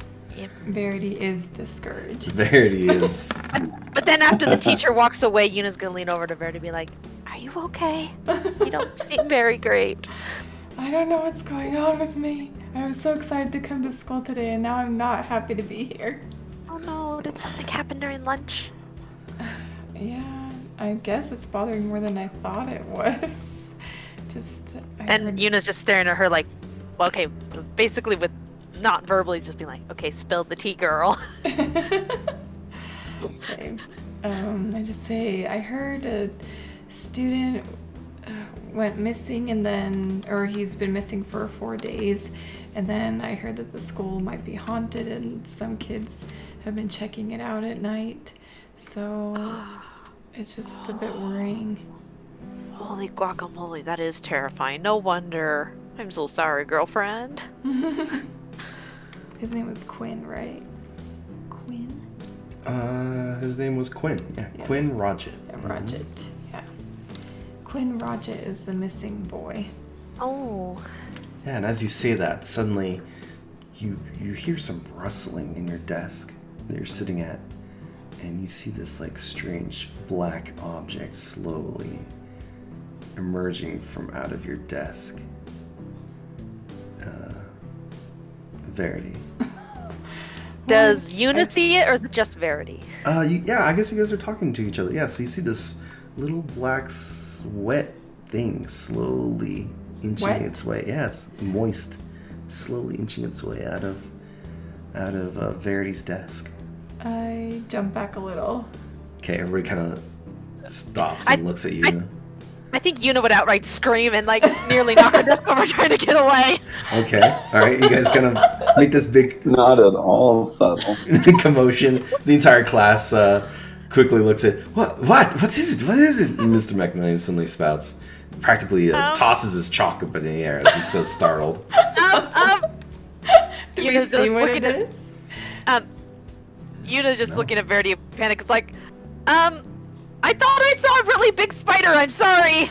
Verity is discouraged. Verity is... But then after the teacher walks away, Yoona's gonna lean over to Verity and be like, "Are you okay? You don't seem very great." I don't know what's going on with me. I was so excited to come to school today, and now I'm not happy to be here. Oh no, did something happen during lunch? Yeah, I guess it's bothering more than I thought it was. And Yoona's just staring at her like, okay, basically with not verbally just being like, okay, spill the tea, girl. Okay. I just say I heard a student went missing, or he's been missing for 4 days, and then I heard that the school might be haunted and some kids have been checking it out at night, so it's just a bit worrying. Holy guacamole, that is terrifying. No wonder. I'm so sorry, girlfriend. His name was Quinn, right? Quinn? His name was Quinn. Yeah, Yes. Quinn Rodgett. Yeah, Rodgett. Yeah. Quinn Rodgett is the missing boy. Oh. Yeah, and as you say that, suddenly you hear some rustling in your desk that you're sitting at, and you see this like strange black object slowly emerging from out of your desk. Verity. Does Yoona see it, or is it just Verity? Yeah, I guess you guys are talking to each other. Yeah, so you see this little black wet thing slowly inching Wet? its way. Yeah, it's moist, slowly inching its way out of Verity's desk. I jump back a little. Okay, everybody kind of stops and looks at you. I think Yoona would outright scream and like nearly knock her desk over trying to get away. Okay, all right, you guys kind of make this big Not at all subtle. commotion. The entire class quickly looks at what is it? And Mr. McMillan suddenly spouts, practically tosses his chalk up in the air as he's so startled. Do we Yoona's see just what looking it at is? Yuna's just looking at Verity in panic. It's like, I thought I saw a really big spider. I'm sorry.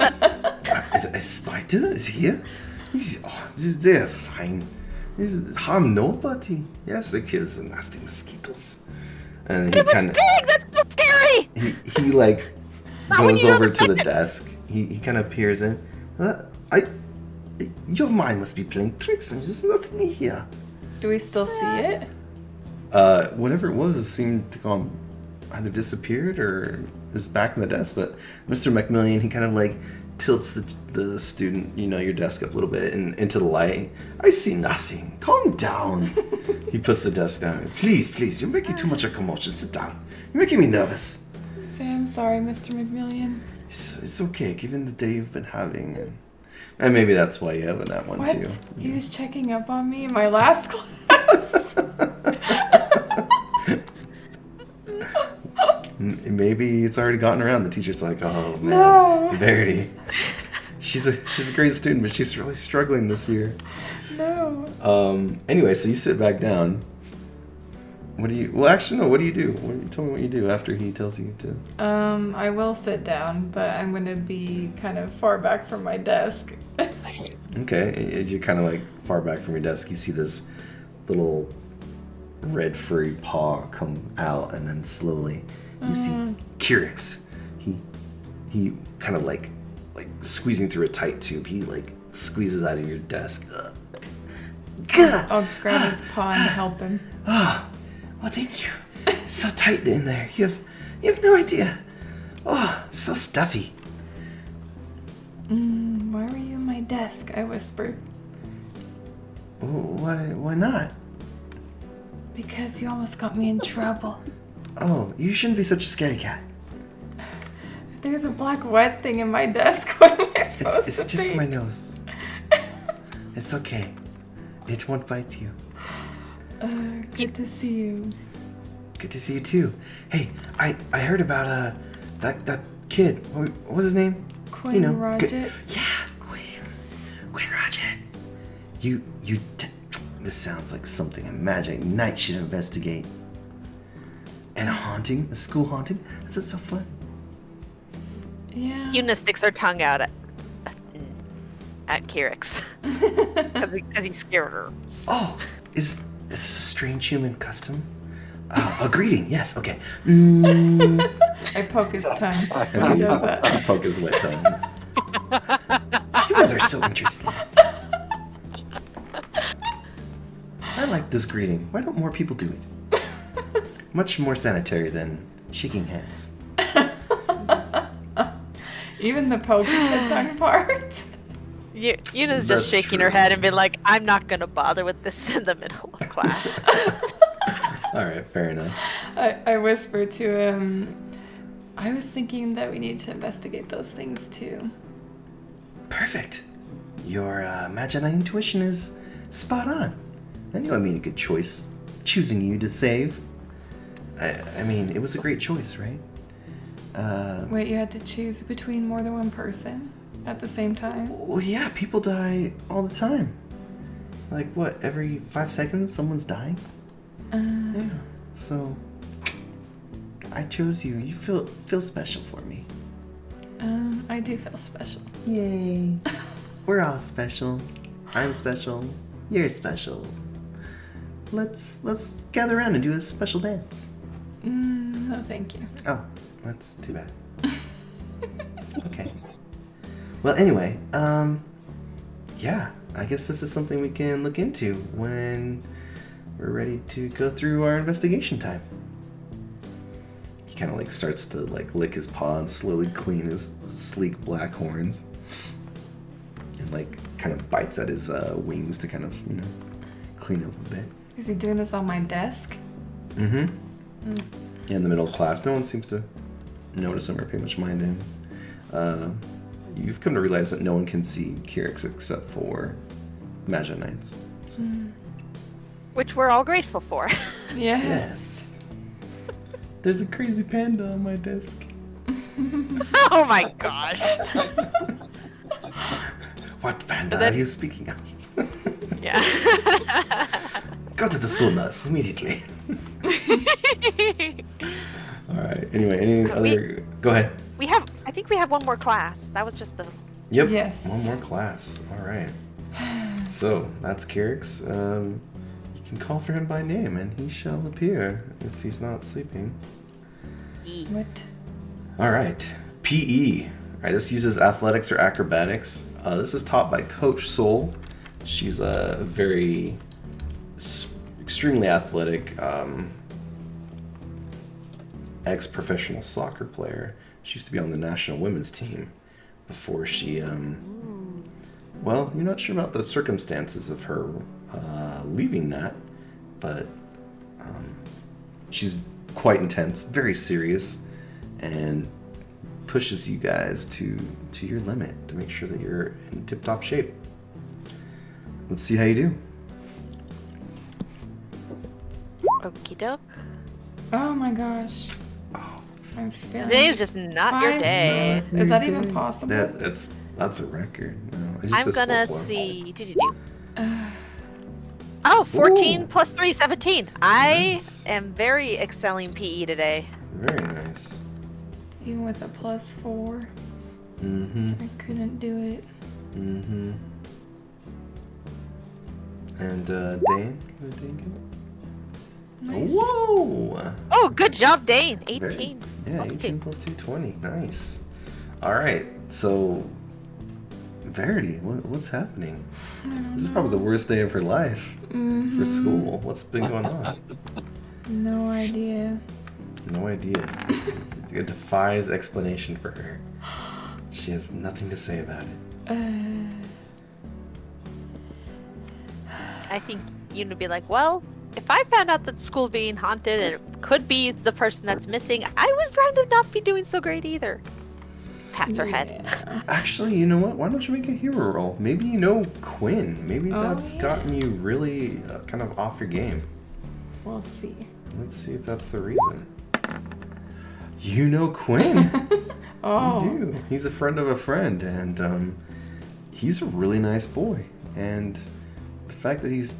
A spider is here? They're fine. He says, harm nobody. Yes, the kids are nasty mosquitoes. And he It was kind of big! That's so scary! he like Not when goes you don't over to the expect it. desk. He kind of peers in. I your mind must be playing tricks. There's nothing here. Do we still see it? Whatever it was seemed to go either disappeared or is back in the desk. But Mr. Macmillan, he kind of like tilts the student, your desk up a little bit and into the light. I see nothing. Calm down. He puts the desk down. Please, you're making too much of a commotion. Sit down. You're making me nervous. Say I'm sorry, Mr. McMillian. It's okay, given the day you've been having. And maybe that's why you have that one What? too. He was checking up on me in my last class. Maybe it's already gotten around. The teacher's like, oh man, No. Verity. She's a great student, but she's really struggling this year. No. Anyway, so you sit back down. What do you? Well, actually, no. What do you do? Tell me what you do after he tells you to. I will sit down, but I'm gonna be kind of far back from my desk. Okay, as you're kind of like far back from your desk, you see this little red furry paw come out, and then slowly you see Khierix. He kind of like squeezing through a tight tube. He like squeezes out of your desk. I'll grab his paw and help him. Oh, well, thank you. It's so tight in there. You have no idea. Oh, so stuffy. Why were you in my desk? I whispered. Oh, why not? Because you almost got me in trouble. Oh, you shouldn't be such a scaredy cat. There's a black wet thing in my desk. What am I supposed It's to just be? my nose. It's okay. It won't bite you. Good to see you. Good to see you too. Hey, I heard about that kid. What was his name? Quinn Rodgett. Yeah, Quinn Rodgett. This sounds like something a Magi-Knights should investigate. And a school haunting. This is so fun. Yeah. Yoona sticks her tongue out at Khierix because he scared her. Oh, is this a strange human custom? A greeting, yes, okay. I poke his tongue when he does that. You poke his wet tongue. Humans are so interesting. I like this greeting. Why don't more people do it? Much more sanitary than shaking hands. Even the poking the tongue part. Yuna's That's just shaking true. her head and being like, I'm not going to bother with this in the middle of class. All right, fair enough. I whisper to him, I was thinking that we need to investigate those things too. Perfect. Your Magi-Knight intuition is spot on. I knew I made a good choice choosing you to save. I mean, it was a great choice, right? Wait, you had to choose between more than one person at the same time? Well, yeah, people die all the time. Like, what, every 5 seconds someone's dying? Yeah, so I chose you. You feel special for me. I do feel special. Yay. We're all special. I'm special. You're special. Let's gather around and do a special dance. No, thank you. Oh, that's too bad. Okay. Well, anyway, yeah, I guess this is something we can look into when we're ready to go through our investigation time. He kind of like starts to like lick his paw and slowly clean his sleek black horns, and like kind of bites at his wings to kind of clean up a bit. Is he doing this on my desk? Mm-hmm. Yeah, in the middle of class, no one seems to notice him or pay much mind to him. You've come to realize that no one can see Khierix except for Magi-Knights. So. Which we're all grateful for. Yes. There's a crazy panda on my desk. Oh my gosh. What panda are you speaking of? Yeah. Go to the school nurse immediately. All right. Anyway, any other? Go ahead. I think we have one more class. That was just the... Yep. Yes. One more class. All right. So, that's Khierix. You can call for him by name, and he shall appear if he's not sleeping. What? Alright. PE. Alright, this uses athletics or acrobatics. This is taught by Coach Soul. She's a very extremely athletic ex-professional soccer player. She used to be on the national women's team before she, well, you're not sure about the circumstances of her leaving that, but she's quite intense, very serious, and pushes you guys to your limit to make sure that you're in tip-top shape. Let's see how you do. Okie doke. Oh my gosh. I'm feeling Today's just not your 5 day. Is that even possible? That's a record. No, it just I'm says gonna 4 plus. see. Oh, 14 Ooh. plus 3, 17. I Nice. am very excelling PE today. Very nice. Even with a +4, Mm-hmm. I couldn't do it. Mm-hmm. And Dayen? What did Dayen get? Nice. Whoa! Oh, good job, Dayen. Very- 18 Yeah, plus 18 2. plus 2, 20. Nice. Alright, so Verity, what's happening? I don't This is know. probably the worst day of her life for school. What's been going on? No idea. No idea. It defies explanation for her. She has nothing to say about it. I think Yoona would be like, well, if I found out that the school being haunted and it could be the person that's missing, I would kind of not be doing so great either. Pats her head. Yeah. Actually, you know what? Why don't you make a hero roll? Maybe you know Quinn. Maybe Oh, that's yeah. gotten you really kind of off your game. We'll see. Let's see if that's the reason. You know Quinn. Oh. You do. He's a friend of a friend, and he's a really nice boy. And the fact that he's,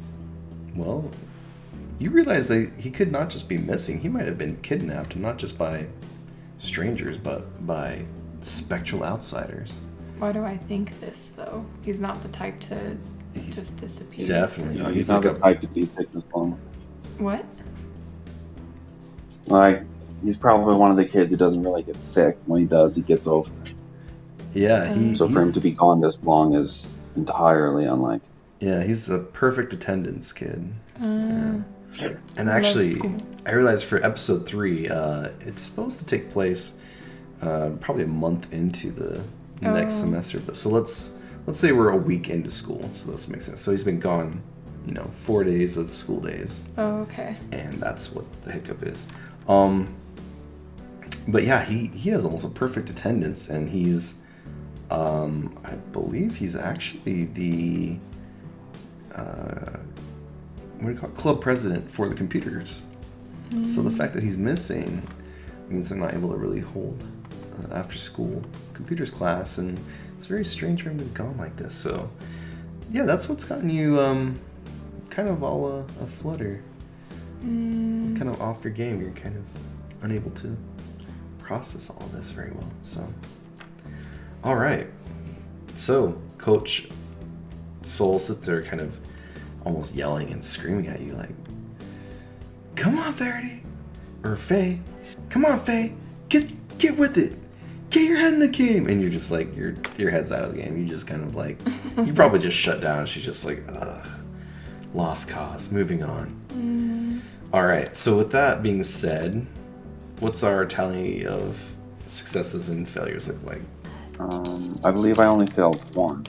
well, you realize that he could not just be missing. He might have been kidnapped, not just by strangers, but by spectral outsiders. Why do I think this though? He's not the type to He's just disappear. Definitely You know, not. he's He's not like the a, type to be sick this long. What? Like, he's probably one of the kids who doesn't really get sick. When he does, he gets over it. yeah. So for him he's- to be gone this long is entirely unlike. Yeah, he's a perfect attendance kid. And Love actually, school. I realized for episode 3, it's supposed to take place probably a month into the next Oh. semester. But so let's say we're a week into school, so this makes sense. So he's been gone, 4 days of school days, Oh, okay. and that's what the hiccup is. But yeah, he has almost a perfect attendance, and he's, I believe he's actually the what do you call it? Club president for the computers. So the fact that he's missing means they're not able to really hold after school computers class, and it's very strange for him to be gone like this. So yeah, that's what's gotten you kind of all a flutter, kind of off your game. You're kind of unable to process all of this very well. So all right, so Coach Soul sits there kind of almost yelling and screaming at you like, come on, Verity, or Faye, come on, Faye, get with it, get your head in the game. And you're just like, your head's out of the game. You just kind of like, you probably just shut down. She's just like, lost cause, moving on. All right, so with that being said, what's our tally of successes and failures look like? I believe I only failed one.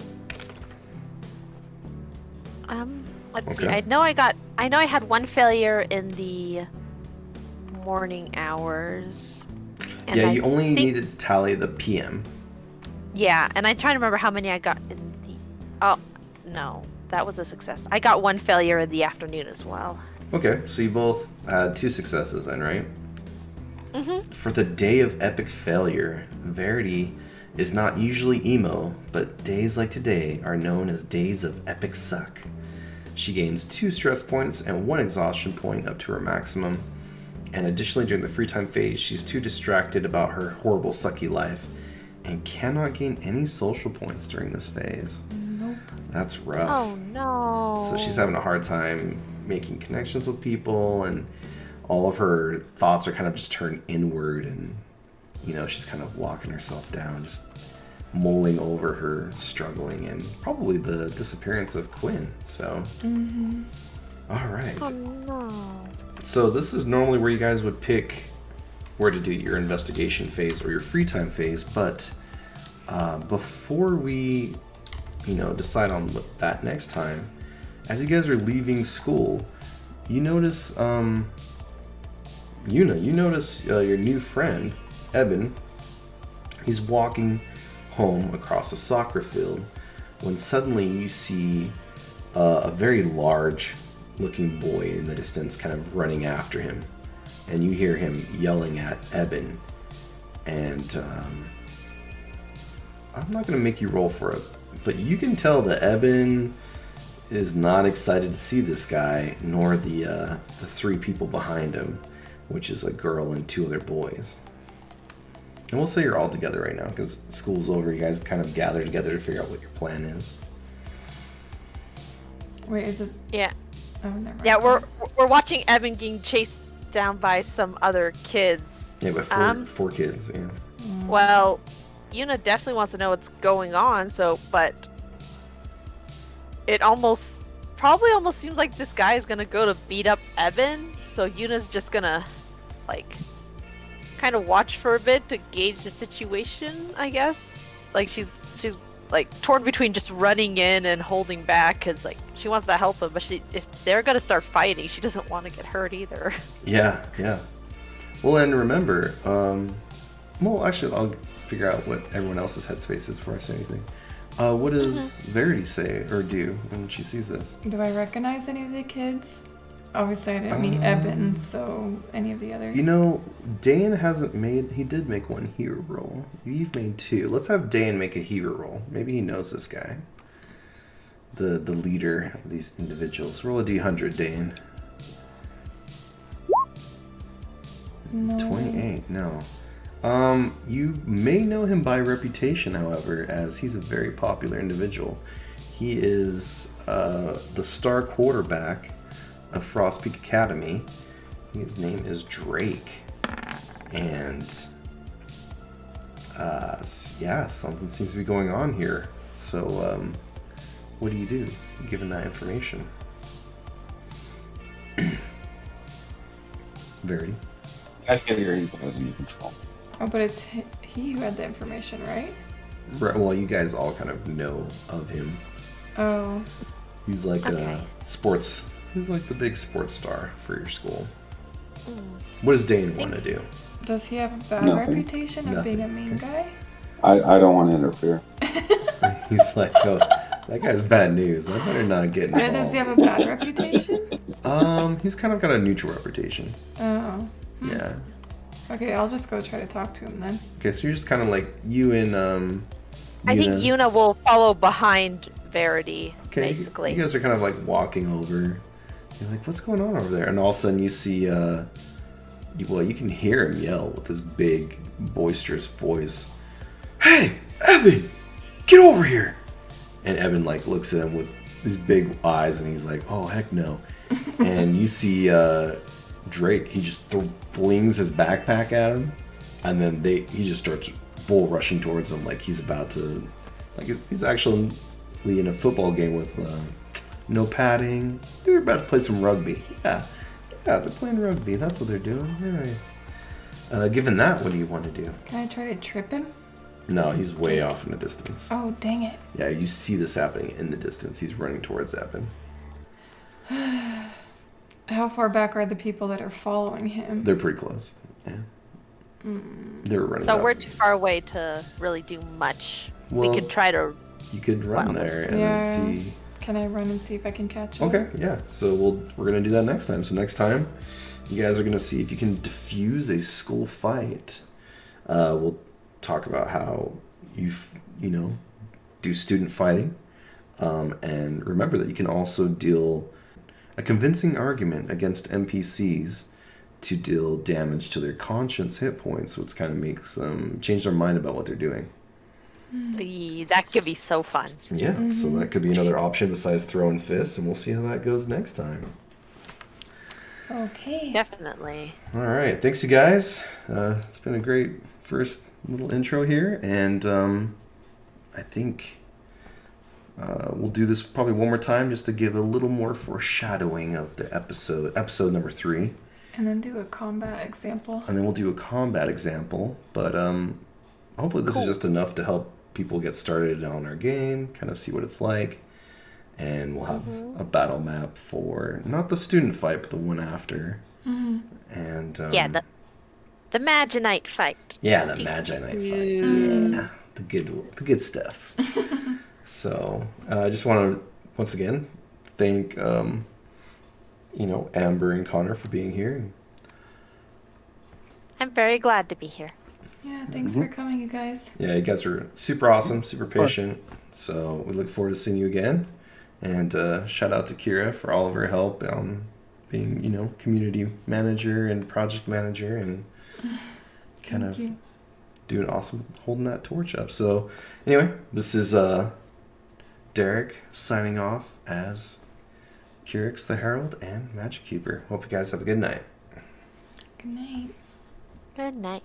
Let's see. Okay. I know I had one failure in the morning hours. And Yeah, I you only think- need to tally the PM. Yeah, and I'm trying to remember how many I got in the. Oh, no, that was a success. I got one failure in the afternoon as well. Okay, so you both had 2 successes then, right? Mm-hmm. For the day of epic failure, Verity is not usually emo, but days like today are known as days of epic suck. She gains 2 stress points and 1 exhaustion point up to her maximum. And additionally, during the free time phase, she's too distracted about her horrible sucky life and cannot gain any social points during this phase. Nope. That's rough. Oh no. So she's having a hard time making connections with people, and all of her thoughts are kind of just turned inward, and she's kind of locking herself down, just mulling over her struggling and probably the disappearance of Quinn. So all right. Oh no. So this is normally where you guys would pick where to do your investigation phase or your free time phase, but before we decide on that next time, as you guys are leaving school, you notice Yoona, you notice your new friend Eben. He's walking home across a soccer field when suddenly you see a very large looking boy in the distance kind of running after him, and you hear him yelling at Eben, and I'm not going to make you roll for it, but you can tell that Eben is not excited to see this guy, nor the three people behind him, which is a girl and two other boys. And we'll say you're all together right now because school's over. You guys kind of gather together to figure out what your plan is. Wait, is it? Yeah. Oh, never mind. Yeah, we're watching Evan getting chased down by some other kids. Yeah, but four kids. Yeah. Well, Yoona definitely wants to know what's going on. But it probably almost seems like this guy is gonna go to beat up Evan. So Yuna's just gonna kind of watch for a bit to gauge the situation, I guess. Like she's torn between just running in and holding back because she wants to help him, but if they're gonna start fighting, she doesn't want to get hurt either. Yeah. Well, and remember, well, actually, I'll figure out what everyone else's headspace is before I say anything. What does Verity say or do when she sees this? Do I recognize any of the kids? Obviously, I didn't meet Eben, so any of the others. Dayen he did make one hero roll. You've made two. Let's have Dayen make a hero roll. Maybe he knows this guy. The leader of these individuals. Roll a d100, Dayen. No. 28, no. You may know him by reputation, however, as he's a very popular individual. He is the star quarterback of Frost Peak Academy. His name is Drake. And something seems to be going on here. So what do you do given that information? Verity? I figure he was in control. Oh, but it's he who had the information, right? Right, well, you guys all kind of know of him. Oh. He's like he's like the big sports star for your school. What does Dayen want to do? Does he have a bad Nothing. reputation of being a mean guy? I don't want to interfere. He's like, oh, that guy's bad news. I better not get involved. Does he have a bad reputation? He's kind of got a neutral reputation. Oh. Yeah. Okay, I'll just go try to talk to him then. Okay, so you're just kind of like you and I think Yoona will follow behind Verity, okay, basically. You guys are kind of like walking over. You're like, what's going on over there? And all of a sudden you see, you can hear him yell with this big, boisterous voice. Hey, Evan, get over here! And Evan looks at him with his big eyes, and he's like, oh, heck no. And you see Drake, he just flings his backpack at him, and then he just starts bull rushing towards him like he's about to, he's actually in a football game with no padding. They're about to play some rugby. Yeah, they're playing rugby. That's what they're doing. All right. Given that, what do you want to do? Can I try to trip him? No, he's way off in the distance. Oh, dang it. Yeah, you see this happening in the distance. He's running towards Evan. How far back are the people that are following him? They're pretty close. Yeah. They were running. So we're too far away to really do much. Well, we could try to. You could run there and then see. Can I run and see if I can catch him? Okay, yeah. So we're gonna do that next time. So next time, you guys are gonna see if you can defuse a school fight. We'll talk about how you do student fighting, and remember that you can also deal a convincing argument against NPCs to deal damage to their conscience hit points, which kind of makes them change their mind about what they're doing. That could be so fun. Yeah, so that could be another option besides throwing fists, and we'll see how that goes next time. Okay. Definitely. All right, thanks you guys. It's been a great first little intro here, and I think we'll do this probably one more time just to give a little more foreshadowing of the episode number 3. And then do a combat example. And then we'll do a combat example, but hopefully this is just enough to help people get started on our game, kind of see what it's like, and we'll have a battle map for not the student fight, but the one after. And Yeah, the Magi-Knight fight. yeah, the Magi-Knight fight. Yeah, the good stuff. So I just want to once again thank Amber and Connor for being here. I'm very glad to be here. Yeah, thanks for coming, you guys. Yeah, you guys are super awesome, super patient. So we look forward to seeing you again. And shout out to Kira for all of her help being, community manager and project manager and kind of doing awesome, holding that torch up. So anyway, this is Derek signing off as Khierix the Herald and Magic Keeper. Hope you guys have a good night. Good night. Good night.